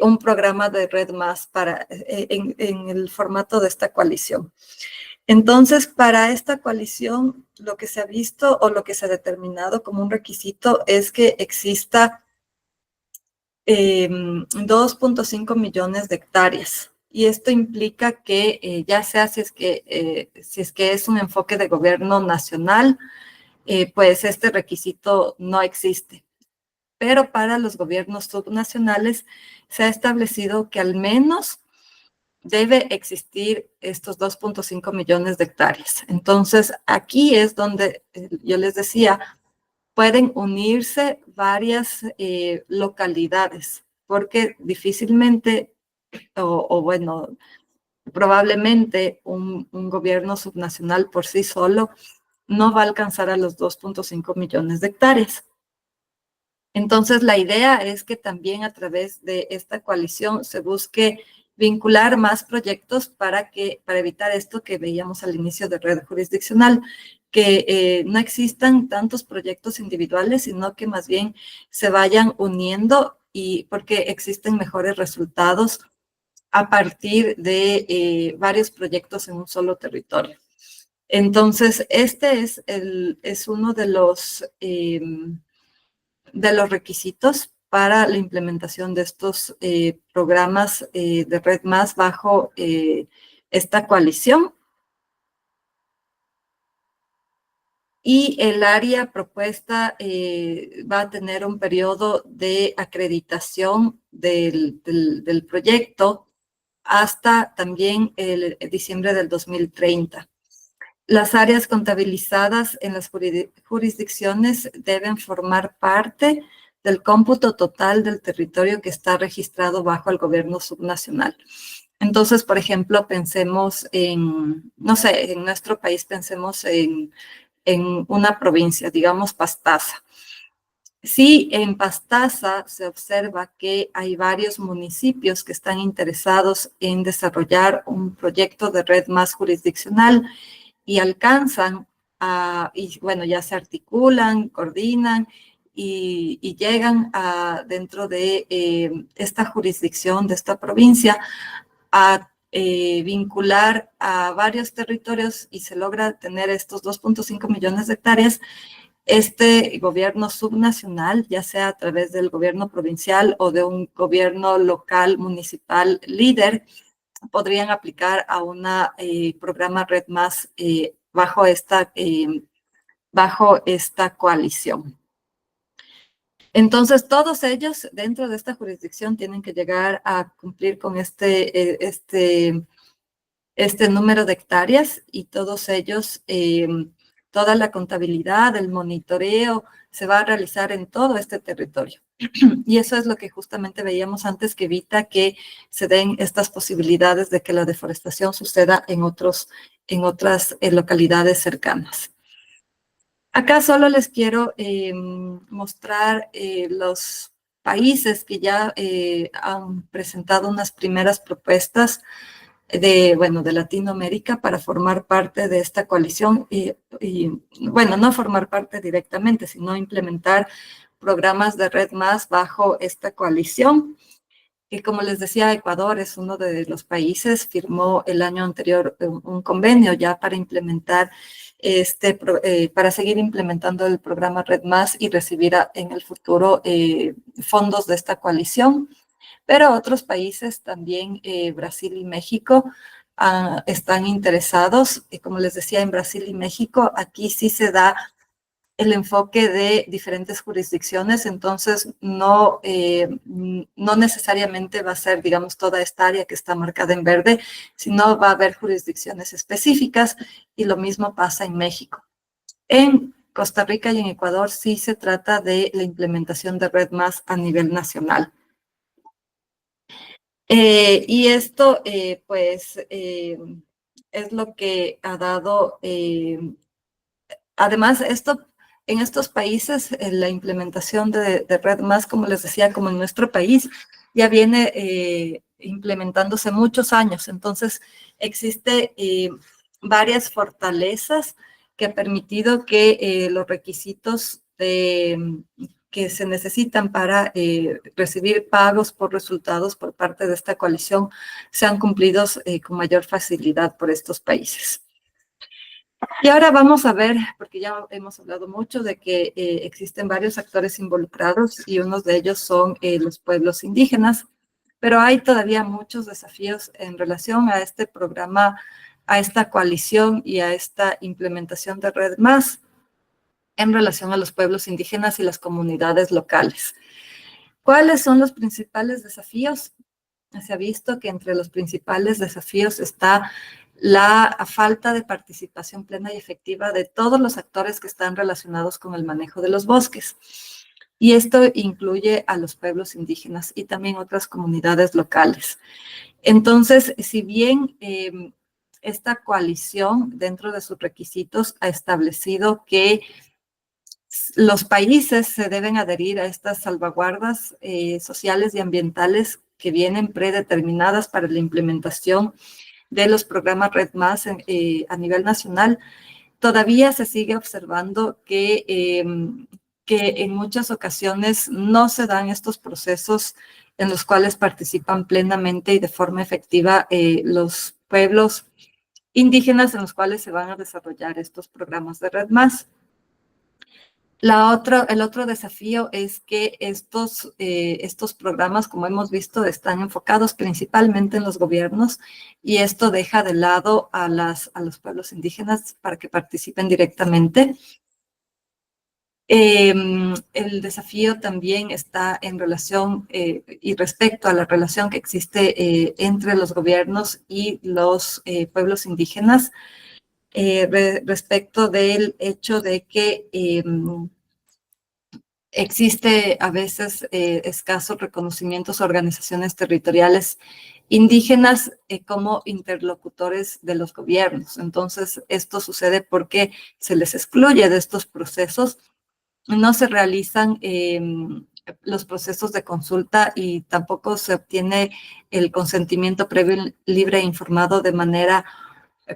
[SPEAKER 1] un programa de Red Más en el formato de esta coalición. Entonces, para esta coalición, lo que se ha visto o lo que se ha determinado como un requisito es que exista 2.5 millones de hectáreas. Y esto implica que ya sea si es que es un enfoque de gobierno nacional, pues este requisito no existe. Pero para los gobiernos subnacionales se ha establecido que al menos debe existir estos 2.5 millones de hectáreas. Entonces, aquí es donde yo les decía, pueden unirse varias localidades, porque difícilmente, bueno, probablemente un gobierno subnacional por sí solo no va a alcanzar a los 2.5 millones de hectáreas. Entonces, la idea es que también a través de esta coalición se busque vincular más proyectos para evitar esto que veíamos al inicio de red jurisdiccional, que no existan tantos proyectos individuales, sino que más bien se vayan uniendo porque existen mejores resultados a partir de varios proyectos en un solo territorio. Entonces, este es uno de los requisitos para la implementación de estos programas de Red Más bajo esta coalición. Y el área propuesta va a tener un periodo de acreditación del proyecto hasta también el diciembre del 2030. Las áreas contabilizadas en las jurisdicciones deben formar parte del cómputo total del territorio que está registrado bajo el gobierno subnacional. Entonces, por ejemplo, pensemos en nuestro país pensemos en una provincia, digamos Pastaza. Si en Pastaza se observa que hay varios municipios que están interesados en desarrollar un proyecto de red más jurisdiccional y alcanzan ya se articulan, coordinan y llegan dentro de esta jurisdicción, de esta provincia, a vincular a varios territorios y se logra tener estos 2.5 millones de hectáreas, este gobierno subnacional, ya sea a través del gobierno provincial o de un gobierno local, municipal líder, podrían aplicar a un programa Red Más bajo esta coalición. Entonces, todos ellos dentro de esta jurisdicción tienen que llegar a cumplir con este número de hectáreas y todos ellos, toda la contabilidad, el monitoreo, se va a realizar en todo este territorio. Y eso es lo que justamente veíamos antes, que evita que se den estas posibilidades de que la deforestación suceda en otros localidades cercanas. Acá solo les quiero mostrar los países que ya han presentado unas primeras propuestas de Latinoamérica para formar parte de esta coalición bueno, no formar parte directamente, sino implementar programas de Red Más bajo esta coalición. Y como les decía, Ecuador es uno de los países, firmó el año anterior un convenio ya para implementar para seguir implementando el programa Red Más y recibir en el futuro fondos de esta coalición. Pero otros países también, Brasil y México, están interesados. Como les decía, en Brasil y México, aquí sí se da el enfoque de diferentes jurisdicciones, entonces no necesariamente va a ser, digamos, toda esta área que está marcada en verde, sino va a haber jurisdicciones específicas y lo mismo pasa en México. En Costa Rica y en Ecuador sí se trata de la implementación de Red Más a nivel nacional. Y esto, es lo que ha dado, además, en estos países, la implementación de Red Más, como les decía, como en nuestro país, ya viene implementándose muchos años. Entonces, existe varias fortalezas que ha permitido que los requisitos que se necesitan para recibir pagos por resultados por parte de esta coalición sean cumplidos con mayor facilidad por estos países. Y ahora vamos a ver, porque ya hemos hablado mucho de que existen varios actores involucrados y unos de ellos son los pueblos indígenas, pero hay todavía muchos desafíos en relación a este programa, a esta coalición y a esta implementación de Red Más en relación a los pueblos indígenas y las comunidades locales. ¿Cuáles son los principales desafíos? Se ha visto que entre los principales desafíos está la falta de participación plena y efectiva de todos los actores que están relacionados con el manejo de los bosques. Y esto incluye a los pueblos indígenas y también otras comunidades locales. Entonces, si bien esta coalición, dentro de sus requisitos, ha establecido que los países se deben adherir a estas salvaguardas sociales y ambientales que vienen predeterminadas para la implementación de los programas Red Más a nivel nacional, todavía se sigue observando que en muchas ocasiones no se dan estos procesos en los cuales participan plenamente y de forma efectiva los pueblos indígenas en los cuales se van a desarrollar estos programas de Red Más. El otro desafío es que estos programas, como hemos visto, están enfocados principalmente en los gobiernos y esto deja de lado a los pueblos indígenas para que participen directamente. El desafío también está en relación y respecto a la relación que existe entre los gobiernos y los pueblos indígenas respecto del hecho de que existe a veces escasos reconocimientos a organizaciones territoriales indígenas como interlocutores de los gobiernos. Entonces, esto sucede porque se les excluye de estos procesos, no se realizan los procesos de consulta y tampoco se obtiene el consentimiento previo, libre e informado de manera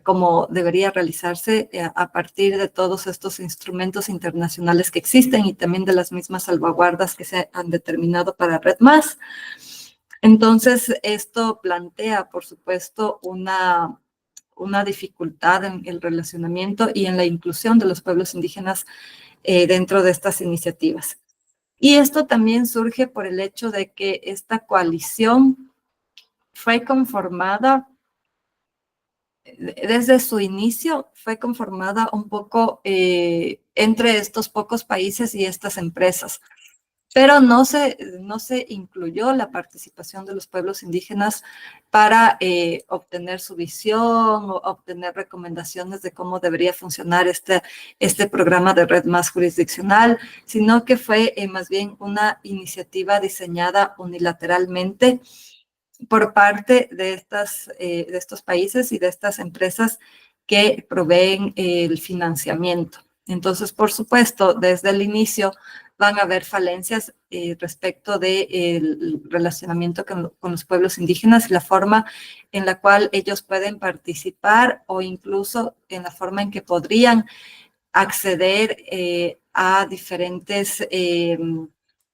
[SPEAKER 1] como debería realizarse a partir de todos estos instrumentos internacionales que existen y también de las mismas salvaguardas que se han determinado para Red Más. Entonces, esto plantea, por supuesto, una dificultad en el relacionamiento y en la inclusión de los pueblos indígenas dentro de estas iniciativas. Y esto también surge por el hecho de que esta coalición fue conformada desde su inicio, fue conformada un poco entre estos pocos países y estas empresas, pero no se incluyó la participación de los pueblos indígenas para obtener su visión o obtener recomendaciones de cómo debería funcionar este programa de Red Más jurisdiccional, sino que fue más bien una iniciativa diseñada unilateralmente por parte de estos países y de estas empresas que proveen el financiamiento. Entonces, por supuesto, desde el inicio van a haber falencias respecto del relacionamiento con los pueblos indígenas y la forma en la cual ellos pueden participar o incluso en la forma en que podrían acceder a diferentes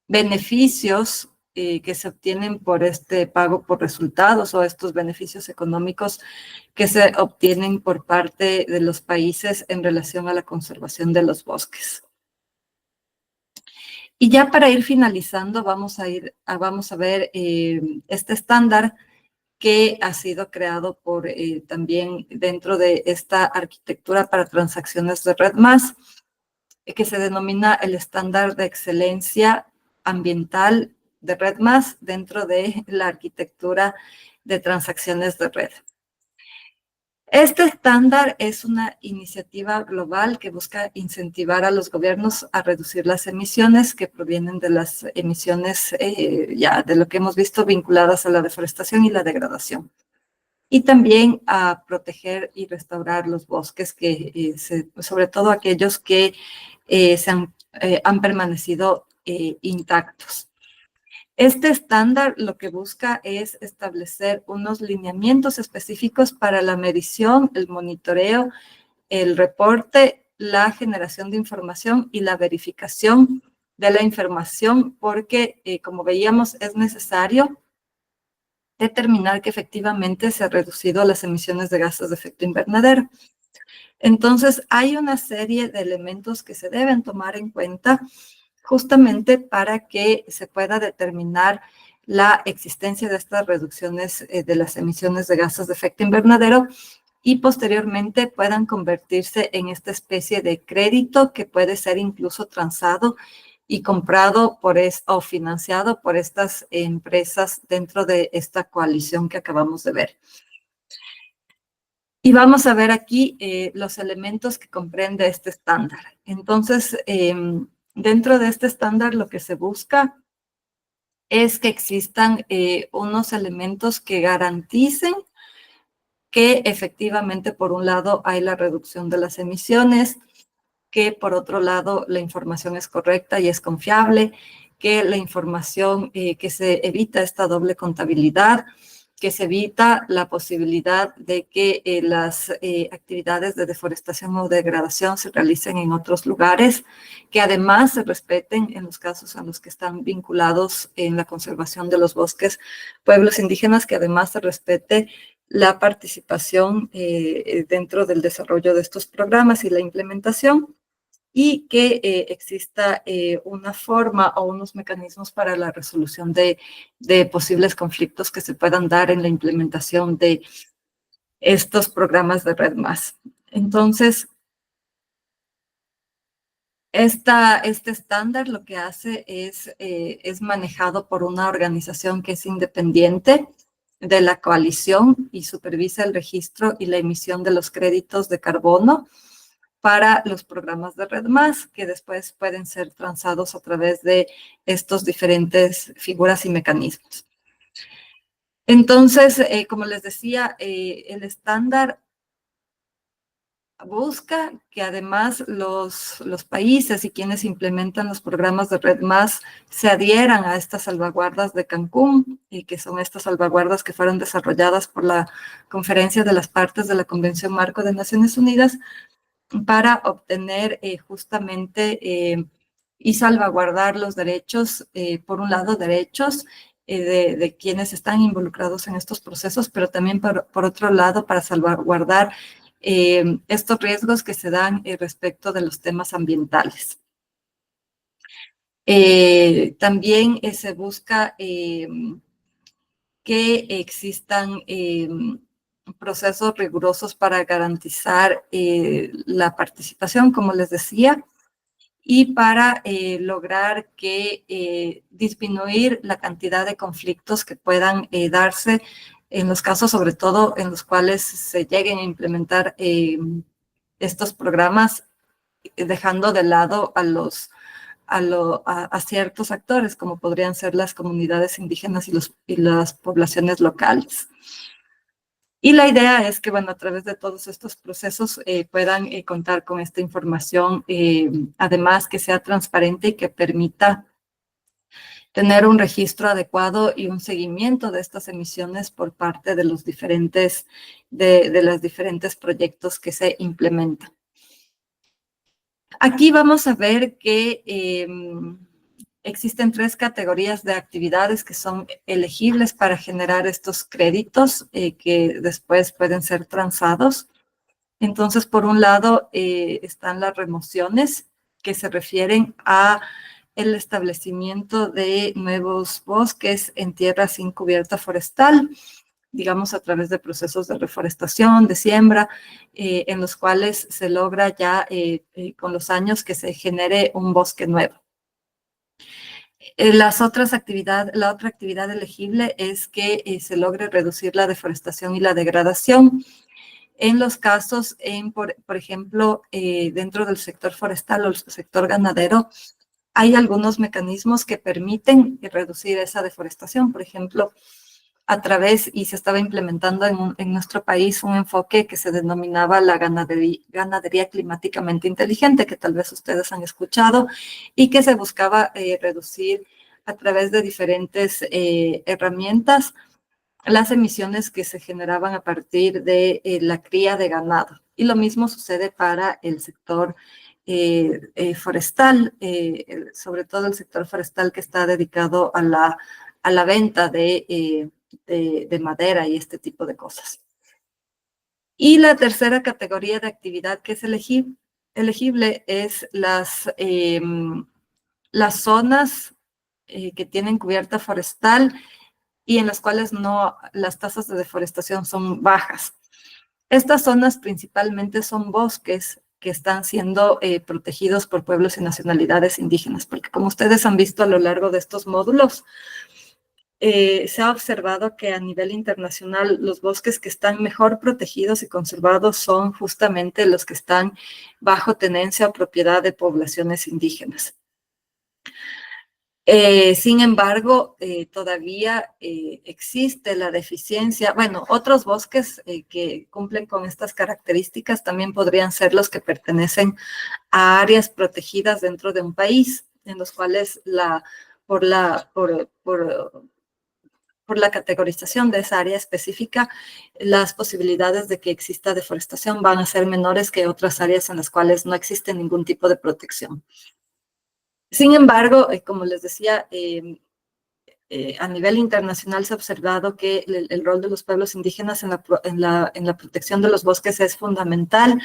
[SPEAKER 1] beneficios que se obtienen por este pago por resultados o estos beneficios económicos que se obtienen por parte de los países en relación a la conservación de los bosques. Y ya para ir finalizando, vamos a ver este estándar que ha sido creado por también dentro de esta arquitectura para transacciones de Red+, que se denomina el estándar de excelencia ambiental de Red+, dentro de la arquitectura de transacciones de red. Este estándar es una iniciativa global que busca incentivar a los gobiernos a reducir las emisiones que provienen de las emisiones, ya de lo que hemos visto, vinculadas a la deforestación y la degradación. Y también a proteger y restaurar los bosques, sobre todo aquellos que han permanecido intactos. Este estándar lo que busca es establecer unos lineamientos específicos para la medición, el monitoreo, el reporte, la generación de información y la verificación de la información, porque, como veíamos, es necesario determinar que efectivamente se han reducido las emisiones de gases de efecto invernadero. Entonces, hay una serie de elementos que se deben tomar en cuenta justamente para que se pueda determinar la existencia de estas reducciones de las emisiones de gases de efecto invernadero y posteriormente puedan convertirse en esta especie de crédito que puede ser incluso transado y comprado o financiado por estas empresas dentro de esta coalición que acabamos de ver. Y vamos a ver aquí los elementos que comprende este estándar. Entonces, dentro de este estándar lo que se busca es que existan unos elementos que garanticen que efectivamente, por un lado, hay la reducción de las emisiones, que por otro lado la información es correcta y es confiable, que la información, que se evita esta doble contabilidad, que se evita la posibilidad de que las actividades de deforestación o degradación se realicen en otros lugares, que además se respeten en los casos en los que están vinculados en la conservación de los bosques pueblos indígenas, que además se respete la participación dentro del desarrollo de estos programas y la implementación, y que exista una forma o unos mecanismos para la resolución de posibles conflictos que se puedan dar en la implementación de estos programas de Red+. Entonces, este estándar lo que hace es manejado por una organización que es independiente de la coalición y supervisa el registro y la emisión de los créditos de carbono para los programas de Red+, que después pueden ser transados a través de estos diferentes figuras y mecanismos. Entonces, como les decía, el estándar busca que además los países y quienes implementan los programas de Red+ se adhieran a estas salvaguardas de Cancún, y que son estas salvaguardas que fueron desarrolladas por la Conferencia de las Partes de la Convención Marco de Naciones Unidas, para obtener justamente y salvaguardar los derechos, por un lado, derechos de quienes están involucrados en estos procesos, pero también por otro lado, para salvaguardar estos riesgos que se dan respecto de los temas ambientales. También se busca que existan procesos rigurosos para garantizar la participación, como les decía, y para lograr que disminuir la cantidad de conflictos que puedan darse en los casos, sobre todo en los cuales se lleguen a implementar estos programas, dejando de lado a ciertos actores, como podrían ser las comunidades indígenas y las poblaciones locales. Y la idea es que, bueno, a través de todos estos procesos puedan contar con esta información, además que sea transparente y que permita tener un registro adecuado y un seguimiento de estas emisiones por parte de los diferentes, de los diferentes proyectos que se implementan. Aquí vamos a ver que existen 3 categorías de actividades que son elegibles para generar estos créditos que después pueden ser transados. Entonces, por un lado, están las remociones que se refieren a el establecimiento de nuevos bosques en tierra sin cubierta forestal, digamos a través de procesos de reforestación, de siembra, en los cuales se logra ya con los años que se genere un bosque nuevo. La otra actividad elegible es que se logre reducir la deforestación y la degradación. En los casos, por ejemplo, dentro del sector forestal o el sector ganadero, hay algunos mecanismos que permiten reducir esa deforestación. Por ejemplo, a través, y se estaba implementando en nuestro país un enfoque que se denominaba la ganadería climáticamente inteligente, que tal vez ustedes han escuchado, y que se buscaba reducir a través de diferentes herramientas las emisiones que se generaban a partir de la cría de ganado. Y lo mismo sucede para el sector forestal, sobre todo el sector forestal que está dedicado a la venta de madera y este tipo de cosas. Y la tercera categoría de actividad que es elegible es las zonas que tienen cubierta forestal y en las cuales las tasas de deforestación son bajas. Estas zonas principalmente son bosques que están siendo protegidos por pueblos y nacionalidades indígenas, porque como ustedes han visto a lo largo de estos módulos, se ha observado que a nivel internacional los bosques que están mejor protegidos y conservados son justamente los que están bajo tenencia o propiedad de poblaciones indígenas. Sin embargo, todavía existe la deficiencia. Bueno, otros bosques que cumplen con estas características también podrían ser los que pertenecen a áreas protegidas dentro de un país, en los cuales por la categorización de esa área específica, las posibilidades de que exista deforestación van a ser menores que otras áreas en las cuales no existe ningún tipo de protección. Sin embargo, como les decía, a nivel internacional se ha observado que el rol de los pueblos indígenas en la protección de los bosques es fundamental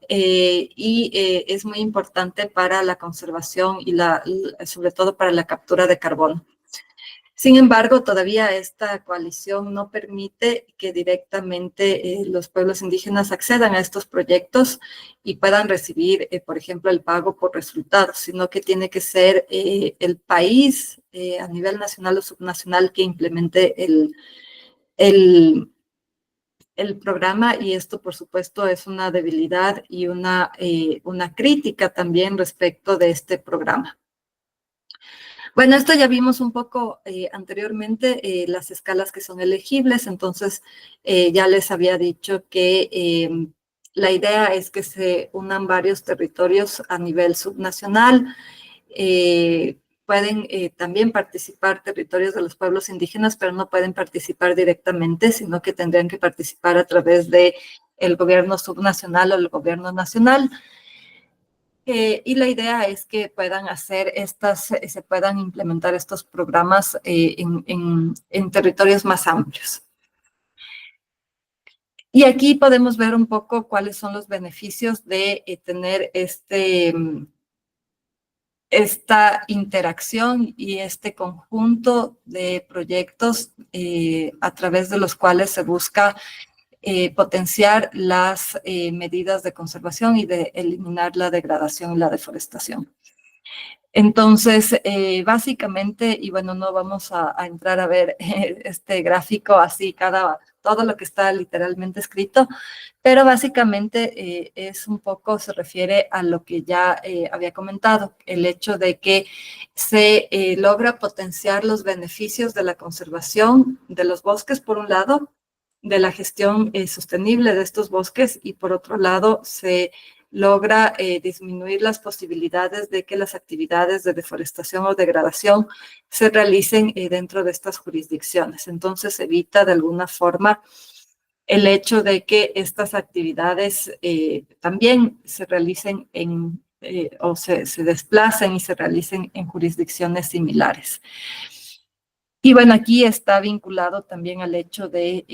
[SPEAKER 1] y es muy importante para la conservación y sobre todo para la captura de carbono. Sin embargo, todavía esta coalición no permite que directamente los pueblos indígenas accedan a estos proyectos y puedan recibir, por ejemplo, el pago por resultados, sino que tiene que ser el país a nivel nacional o subnacional que implemente el programa, y esto, por supuesto, es una debilidad y una crítica también respecto de este programa. Bueno, esto ya vimos un poco anteriormente, las escalas que son elegibles, entonces ya les había dicho que la idea es que se unan varios territorios a nivel subnacional. Pueden también participar territorios de los pueblos indígenas, pero no pueden participar directamente, sino que tendrían que participar a través del gobierno subnacional o el gobierno nacional. Y la idea es que puedan se puedan implementar estos programas en territorios más amplios. Y aquí podemos ver un poco cuáles son los beneficios de tener esta interacción y este conjunto de proyectos a través de los cuales se busca potenciar las medidas de conservación y de eliminar la degradación y la deforestación. Entonces, básicamente, y bueno, no vamos a entrar a ver este gráfico así, todo lo que está literalmente escrito, pero básicamente es un poco, se refiere a lo que ya había comentado, el hecho de que se logra potenciar los beneficios de la conservación de los bosques, por un lado, la gestión sostenible de estos bosques y por otro lado se logra disminuir las posibilidades de que las actividades de deforestación o degradación se realicen dentro de estas jurisdicciones. Entonces se evita de alguna forma el hecho de que estas actividades también se realicen o se desplacen y se realicen en jurisdicciones similares. Y bueno, aquí está vinculado también al hecho de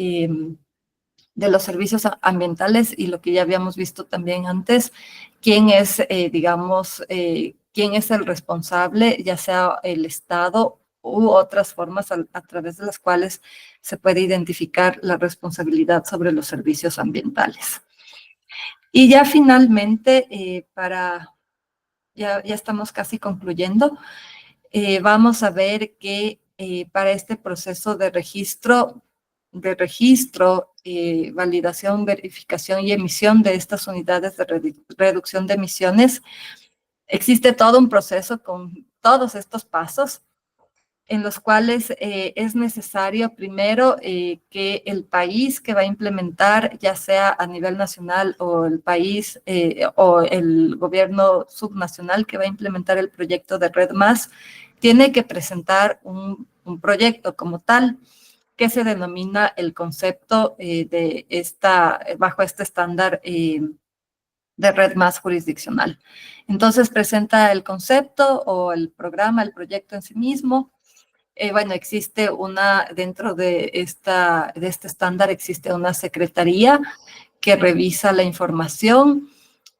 [SPEAKER 1] los servicios ambientales y lo que ya habíamos visto también antes, quién es, quién es el responsable, ya sea el Estado u otras formas a través de las cuales se puede identificar la responsabilidad sobre los servicios ambientales. Y ya finalmente, ya estamos casi concluyendo, vamos a ver que para este proceso de registro, validación, verificación y emisión de estas unidades de reducción de emisiones, existe todo un proceso con todos estos pasos en los cuales es necesario primero que el país que va a implementar, ya sea a nivel nacional o el país o el gobierno subnacional que va a implementar el proyecto de Red+, tiene que presentar un proyecto como tal que se denomina el concepto bajo este estándar de Red+ jurisdiccional. Entonces presenta el concepto o el programa, el proyecto en sí mismo. Bueno, existe dentro de este estándar existe una secretaría que revisa la información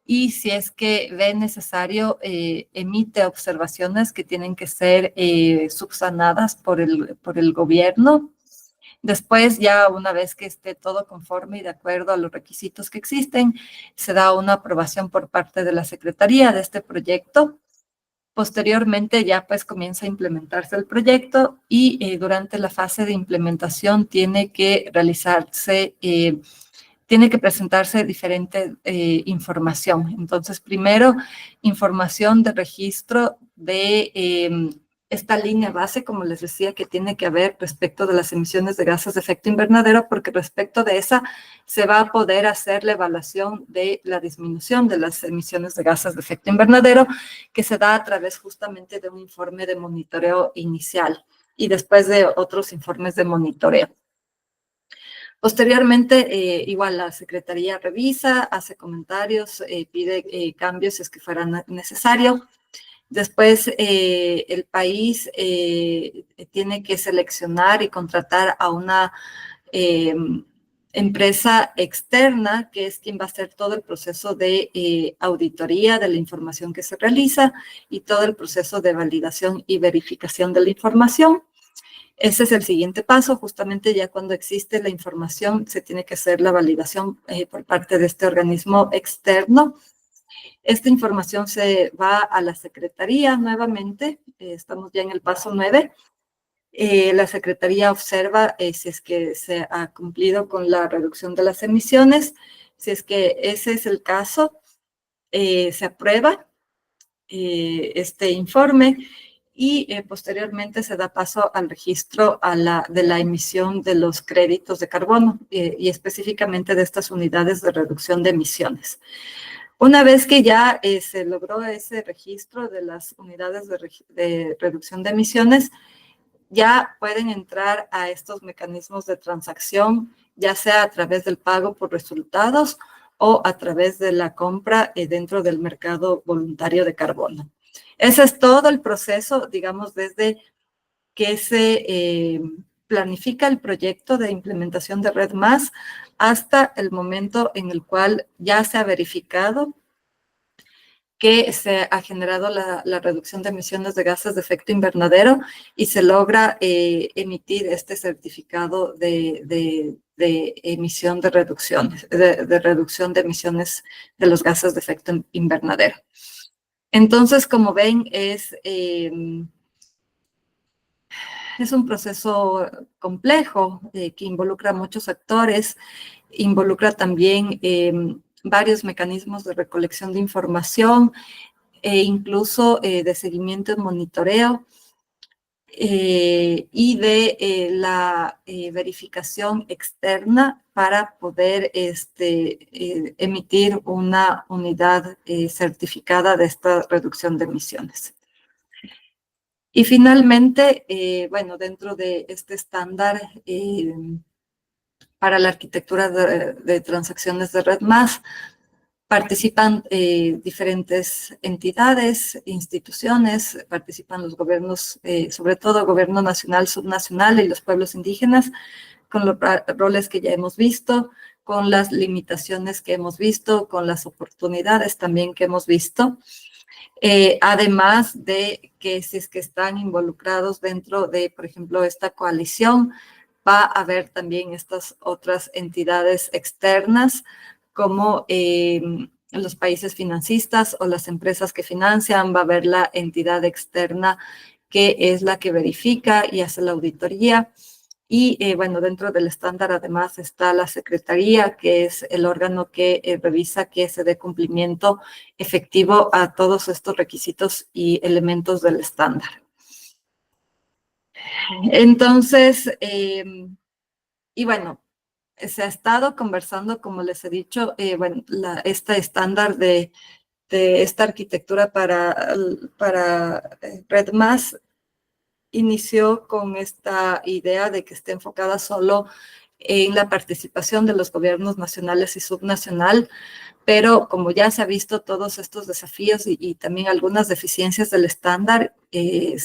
[SPEAKER 1] y si es que ve necesario, emite observaciones que tienen que ser subsanadas por el gobierno. Después, ya una vez que esté todo conforme y de acuerdo a los requisitos que existen, se da una aprobación por parte de la Secretaría de este proyecto. Posteriormente ya pues comienza a implementarse el proyecto y durante la fase de implementación tiene que presentarse diferente información. Entonces, primero, información de registro de esta línea base, como les decía, que tiene que haber respecto de las emisiones de gases de efecto invernadero, porque respecto de esa se va a poder hacer la evaluación de la disminución de las emisiones de gases de efecto invernadero, que se da a través justamente de un informe de monitoreo inicial y después de otros informes de monitoreo. Posteriormente, igual la Secretaría revisa, hace comentarios, pide cambios si es que fuera necesario. Después, el país tiene que seleccionar y contratar a una empresa externa, que es quien va a hacer todo el proceso de auditoría de la información que se realiza y todo el proceso de validación y verificación de la información. Ese es el siguiente paso, justamente ya cuando existe la información se tiene que hacer la validación por parte de este organismo externo. Esta información se va a la Secretaría nuevamente, estamos ya en el paso 9. La Secretaría observa si es que se ha cumplido con la reducción de las emisiones. Si es que ese es el caso, se aprueba este informe y posteriormente se da paso al registro de la emisión de los créditos de carbono y específicamente de estas unidades de reducción de emisiones. Una vez que ya se logró ese registro de las unidades de reducción de emisiones, ya pueden entrar a estos mecanismos de transacción, ya sea a través del pago por resultados o a través de la compra dentro del mercado voluntario de carbono. Ese es todo el proceso, digamos, desde que se planifica el proyecto de implementación de Red+ hasta el momento en el cual ya se ha verificado que se ha generado la reducción de emisiones de gases de efecto invernadero y se logra emitir este certificado de emisión de reducciones, de reducción de emisiones de los gases de efecto invernadero. Entonces, como ven, es un proceso complejo que involucra a muchos actores, involucra también varios mecanismos de recolección de información e incluso de seguimiento y monitoreo. y de la verificación externa para poder emitir una unidad certificada de esta reducción de emisiones. Y finalmente, bueno, dentro de este estándar para la arquitectura de transacciones de red más, participan diferentes entidades, instituciones, participan los gobiernos, sobre todo gobierno nacional, subnacional y los pueblos indígenas, con los roles que ya hemos visto, con las limitaciones que hemos visto, con las oportunidades también que hemos visto. Además de que si es que están involucrados dentro de, por ejemplo, esta coalición, va a haber también estas otras entidades externas como los países financistas o las empresas que financian, va a haber la entidad externa que es la que verifica y hace la auditoría. Y bueno, dentro del estándar además está la Secretaría, que es el órgano que revisa que se dé cumplimiento efectivo a todos estos requisitos y elementos del estándar. Entonces, y bueno, se ha estado conversando, como les he dicho, bueno, este estándar de esta arquitectura para Red Más inició con esta idea de que esté enfocada solo en la participación de los gobiernos nacionales y subnacional, pero como ya se ha visto todos estos desafíos y también algunas deficiencias del estándar y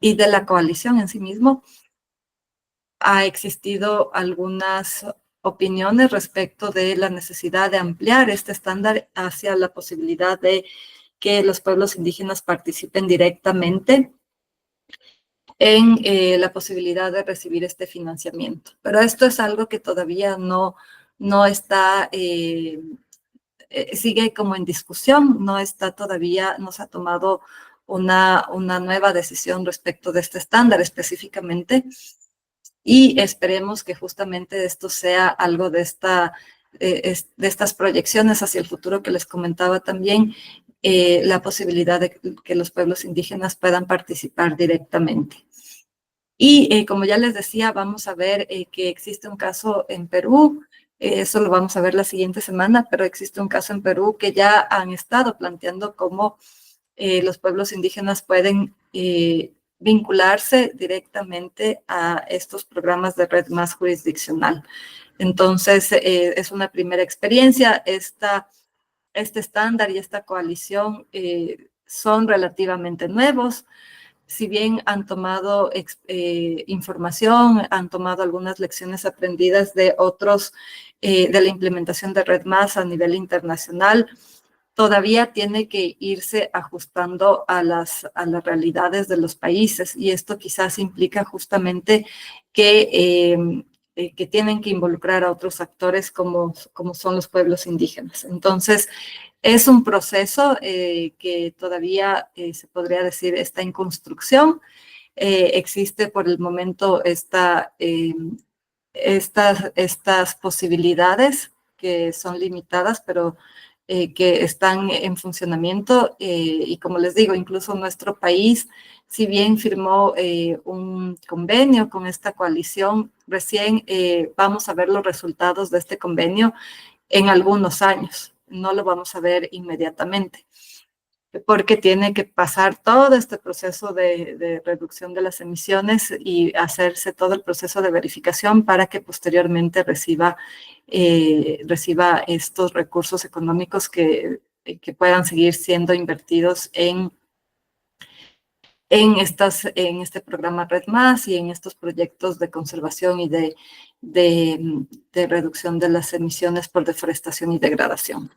[SPEAKER 1] de la coalición en sí mismo, ha existido algunas opiniones respecto de la necesidad de ampliar este estándar hacia la posibilidad de que los pueblos indígenas participen directamente en la posibilidad de recibir este financiamiento. Pero esto es algo que todavía no está, sigue como en discusión, no está todavía, no se ha tomado una nueva decisión respecto de este estándar específicamente. Y esperemos que justamente esto sea algo de estas proyecciones hacia el futuro que les comentaba también, la posibilidad de que los pueblos indígenas puedan participar directamente. Y como ya les decía, vamos a ver que existe un caso en Perú, eso lo vamos a ver la siguiente semana, pero existe un caso en Perú que ya han estado planteando cómo los pueblos indígenas pueden vincularse directamente a estos programas de red más jurisdiccional. Entonces, es una primera experiencia. Este estándar y esta coalición son relativamente nuevos. Si bien han tomado información, han tomado algunas lecciones aprendidas de otros, de la implementación de Red Más a nivel internacional, todavía tiene que irse ajustando a las realidades de los países y esto quizás implica justamente que tienen que involucrar a otros actores como son los pueblos indígenas. Entonces, es un proceso que todavía se podría decir está en construcción. Existe por el momento estas posibilidades que son limitadas, pero que están en funcionamiento. Y como les digo, incluso nuestro país, si bien firmó un convenio con esta coalición, recién vamos a ver los resultados de este convenio en algunos años. No lo vamos a ver inmediatamente, porque tiene que pasar todo este proceso de reducción de las emisiones y hacerse todo el proceso de verificación para que posteriormente reciba estos recursos económicos que puedan seguir siendo invertidos en este programa Red Más y en estos proyectos de conservación y de reducción de las emisiones por deforestación y degradación.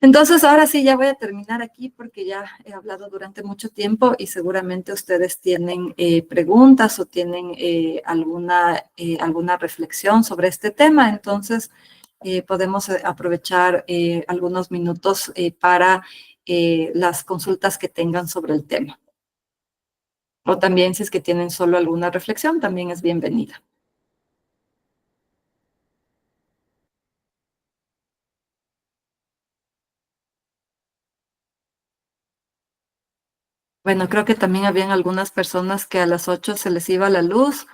[SPEAKER 1] Entonces, ahora sí, ya voy a terminar aquí porque ya he hablado durante mucho tiempo y seguramente ustedes tienen preguntas o tienen alguna reflexión sobre este tema. Entonces, podemos aprovechar algunos minutos para las consultas que tengan sobre el tema. O también, si es que tienen solo alguna reflexión, también es bienvenida. Bueno, creo que también habían algunas personas que a las 8 se les iba la luz.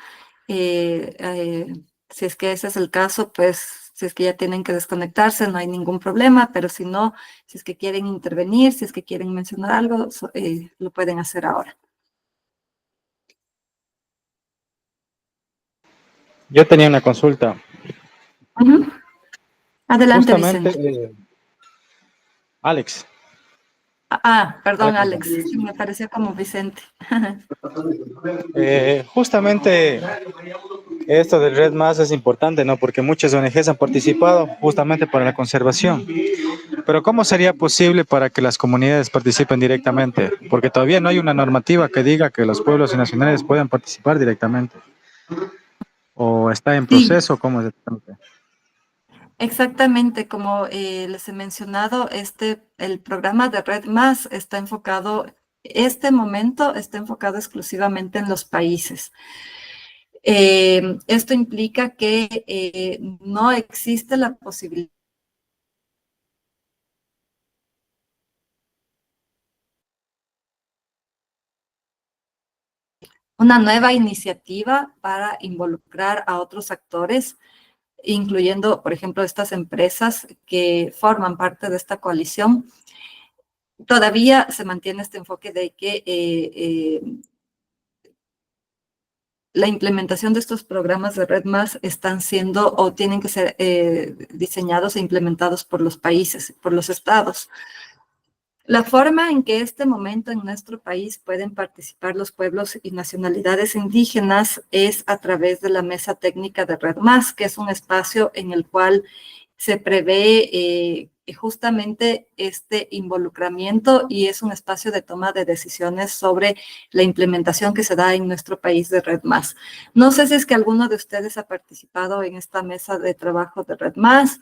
[SPEAKER 1] Si es que ese es el caso, pues si es que ya tienen que desconectarse, no hay ningún problema, pero si no, si es que quieren intervenir, si es que quieren mencionar algo, lo pueden hacer ahora.
[SPEAKER 8] Yo tenía una consulta.
[SPEAKER 1] Ujú. Adelante,
[SPEAKER 8] Justamente,
[SPEAKER 1] Vicente.
[SPEAKER 8] Alex.
[SPEAKER 1] Perdón,
[SPEAKER 8] Alex.
[SPEAKER 1] Alex, sí, me pareció como Vicente.
[SPEAKER 8] Justamente esto del Red Más es importante, ¿no? Porque muchas ONGs han participado justamente para la conservación. Pero ¿cómo sería posible para que las comunidades participen directamente? Porque todavía no hay una normativa que diga que los pueblos y nacionales puedan participar directamente. ¿O está en
[SPEAKER 1] Sí,
[SPEAKER 8] proceso? ¿Cómo es exactamente?
[SPEAKER 1] exactamente, como les he mencionado, el programa de Red Más está enfocado, este momento está enfocado exclusivamente en los países. Esto implica que no existe la posibilidad una nueva iniciativa para involucrar a otros actores, incluyendo, por ejemplo, estas empresas que forman parte de esta coalición. Todavía se mantiene este enfoque de que la implementación de estos programas de Red Más están siendo o tienen que ser diseñados e implementados por los países, por los estados. La forma en que este momento en nuestro país pueden participar los pueblos y nacionalidades indígenas es a través de la Mesa Técnica de Red Más, que es un espacio en el cual se prevé justamente este involucramiento y es un espacio de toma de decisiones sobre la implementación que se da en nuestro país de Red Más. No sé si es que alguno de ustedes ha participado en esta mesa de trabajo de Red Más,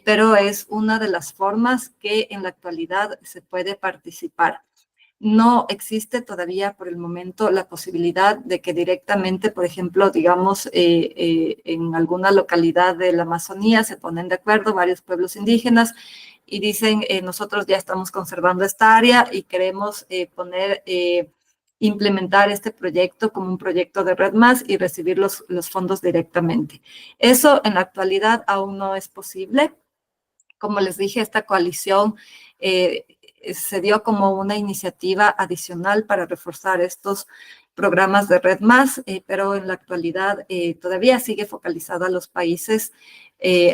[SPEAKER 1] pero es una de las formas que en la actualidad se puede participar. No existe todavía por el momento la posibilidad de que directamente, por ejemplo, digamos, en alguna localidad de la Amazonía se ponen de acuerdo varios pueblos indígenas y dicen, nosotros ya estamos conservando esta área y queremos implementar este proyecto como un proyecto de Red Más y recibir los fondos directamente. Eso en la actualidad aún no es posible. Como les dije, esta coalición se dio como una iniciativa adicional para reforzar estos programas de Red Más, pero en la actualidad todavía sigue focalizada a los países,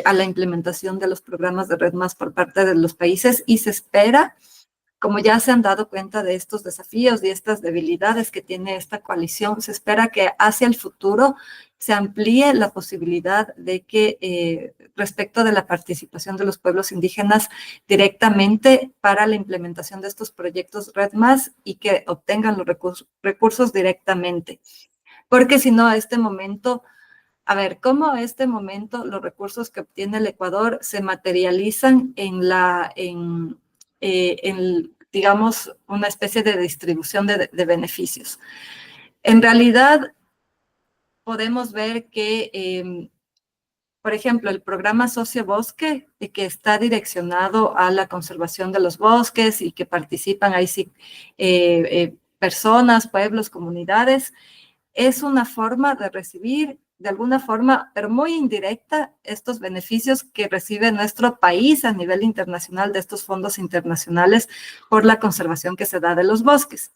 [SPEAKER 1] a la implementación de los programas de Red Más por parte de los países y se espera, como ya se han dado cuenta de estos desafíos y estas debilidades que tiene esta coalición, se espera que hacia el futuro se amplíe la posibilidad de que respecto de la participación de los pueblos indígenas directamente para la implementación de estos proyectos Red Más y que obtengan los recursos directamente. Porque si no, a este momento, a ver, ¿cómo a este momento los recursos que obtiene el Ecuador se materializan digamos, una especie de distribución de beneficios? En realidad, podemos ver que, por ejemplo, el programa Sociobosque, que está direccionado a la conservación de los bosques y que participan ahí sí personas, pueblos, comunidades, es una forma de recibir de alguna forma, pero muy indirecta, estos beneficios que recibe nuestro país a nivel internacional de estos fondos internacionales por la conservación que se da de los bosques.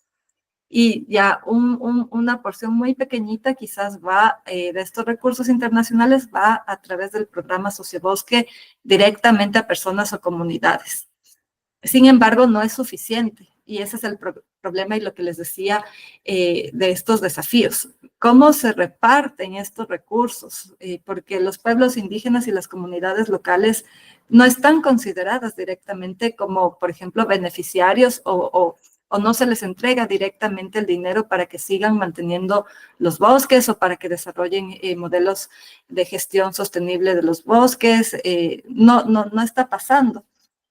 [SPEAKER 1] Y ya una porción muy pequeñita quizás va de estos recursos internacionales, va a través del programa Sociobosque directamente a personas o comunidades. Sin embargo, no es suficiente. Y ese es el problema y lo que les decía de estos desafíos. ¿Cómo se reparten estos recursos? Porque los pueblos indígenas y las comunidades locales no están consideradas directamente como, por ejemplo, beneficiarios o no se les entrega directamente el dinero para que sigan manteniendo los bosques o para que desarrollen modelos de gestión sostenible de los bosques. No está pasando.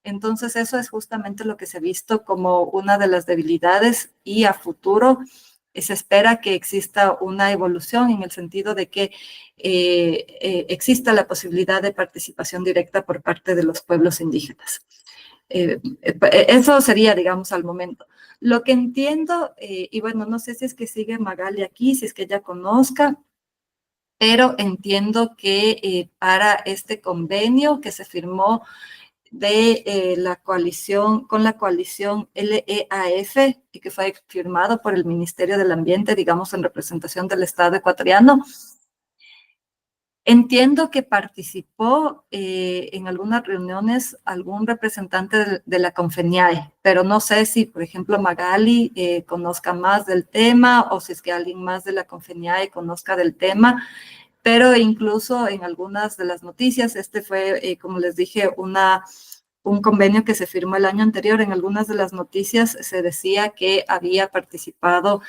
[SPEAKER 1] Entonces, eso es justamente lo que se ha visto como una de las debilidades y a futuro se espera que exista una evolución en el sentido de que exista la posibilidad de participación directa por parte de los pueblos indígenas. Eso sería, digamos, al momento. Lo que entiendo, y bueno, no sé si es que sigue Magali aquí, si es que ella conozca, pero entiendo que para este convenio que se firmó de la coalición, con la coalición LEAF, y que fue firmado por el Ministerio del Ambiente, digamos, en representación del Estado ecuatoriano. Entiendo que participó en algunas reuniones algún representante de la Confeniae, pero no sé si, por ejemplo, Magali conozca más del tema o si es que alguien más de la Confeniae conozca del tema, pero incluso en algunas de las noticias, este fue, como les dije, un convenio que se firmó el año anterior. En algunas de las noticias se decía que había participado,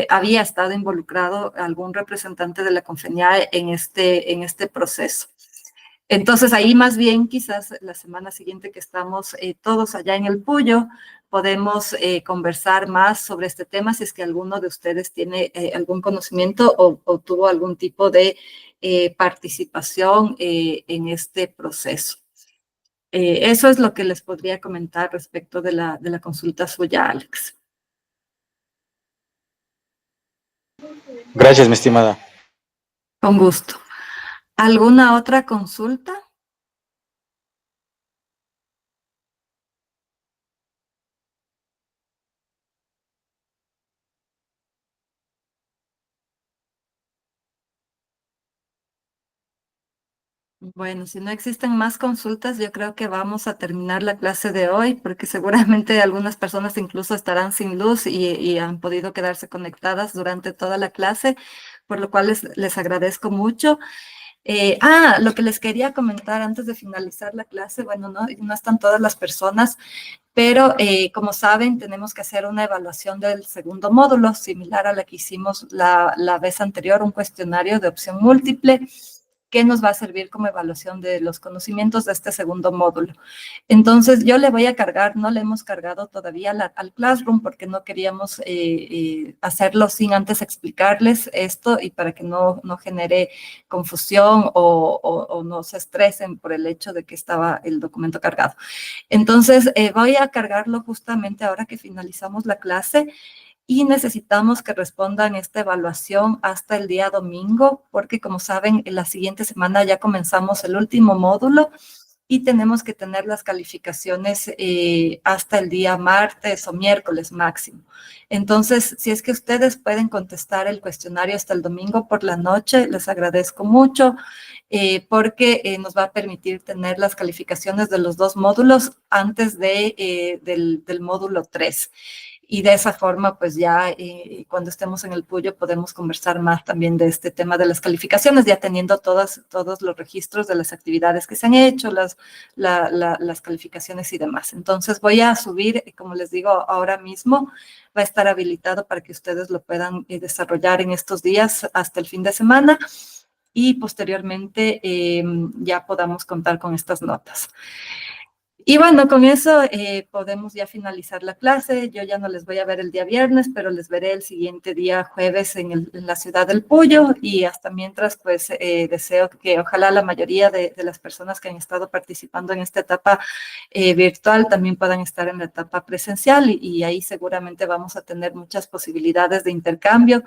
[SPEAKER 1] había estado involucrado algún representante de la Confeniae en este proceso. Entonces ahí más bien quizás la semana siguiente que estamos todos allá en el Puyo, podemos conversar más sobre este tema si es que alguno de ustedes tiene algún conocimiento o tuvo algún tipo de participación en este proceso. Eso es lo que les podría comentar respecto de la consulta suya, Alex.
[SPEAKER 8] Gracias, mi estimada.
[SPEAKER 1] Con gusto. ¿Alguna otra consulta? Bueno, si no existen más consultas, yo creo que vamos a terminar la clase de hoy, porque seguramente algunas personas incluso estarán sin luz y han podido quedarse conectadas durante toda la clase, por lo cual les agradezco mucho. Lo que les quería comentar antes de finalizar la clase, bueno, no están todas las personas, pero como saben, tenemos que hacer una evaluación del segundo módulo, similar a la que hicimos la vez anterior, un cuestionario de opción múltiple, que nos va a servir como evaluación de los conocimientos de este segundo módulo. Entonces, yo le voy a cargar, no le hemos cargado todavía al Classroom porque no queríamos hacerlo sin antes explicarles esto y para que no genere confusión o no se estresen por el hecho de que estaba el documento cargado. Entonces, voy a cargarlo justamente ahora que finalizamos la clase y necesitamos que respondan esta evaluación hasta el día domingo, porque como saben, en la siguiente semana ya comenzamos el último módulo y tenemos que tener las calificaciones hasta el día martes o miércoles máximo. Entonces, si es que ustedes pueden contestar el cuestionario hasta el domingo por la noche, les agradezco mucho, porque nos va a permitir tener las calificaciones de los dos módulos antes del módulo 3. Y de esa forma, pues ya cuando estemos en el Puyo podemos conversar más también de este tema de las calificaciones, ya teniendo todos los registros de las actividades que se han hecho, las calificaciones y demás. Entonces voy a subir, como les digo, ahora mismo va a estar habilitado para que ustedes lo puedan desarrollar en estos días hasta el fin de semana y posteriormente ya podamos contar con estas notas. Y bueno, con eso podemos ya finalizar la clase. Yo ya no les voy a ver el día viernes, pero les veré el siguiente día jueves en la ciudad del Puyo. Y hasta mientras, pues deseo que ojalá la mayoría de las personas que han estado participando en esta etapa virtual también puedan estar en la etapa presencial. Y ahí seguramente vamos a tener muchas posibilidades de intercambio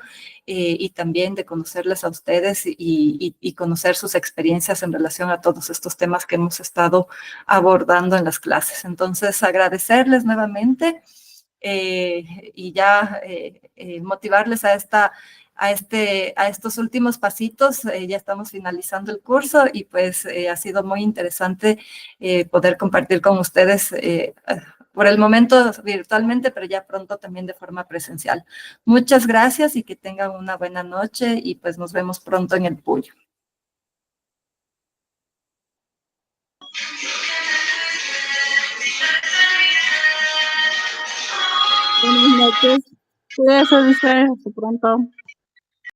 [SPEAKER 1] y también de conocerles a ustedes y conocer sus experiencias en relación a todos estos temas que hemos estado abordando en las clases. Entonces, agradecerles nuevamente y ya motivarles a estos últimos pasitos. Ya estamos finalizando el curso y pues ha sido muy interesante poder compartir con ustedes por el momento virtualmente, pero ya pronto también de forma presencial. Muchas gracias y que tengan una buena noche y pues nos vemos pronto en el Puyo.
[SPEAKER 5] Buenas noches. Cuídese, dice. Hasta pronto.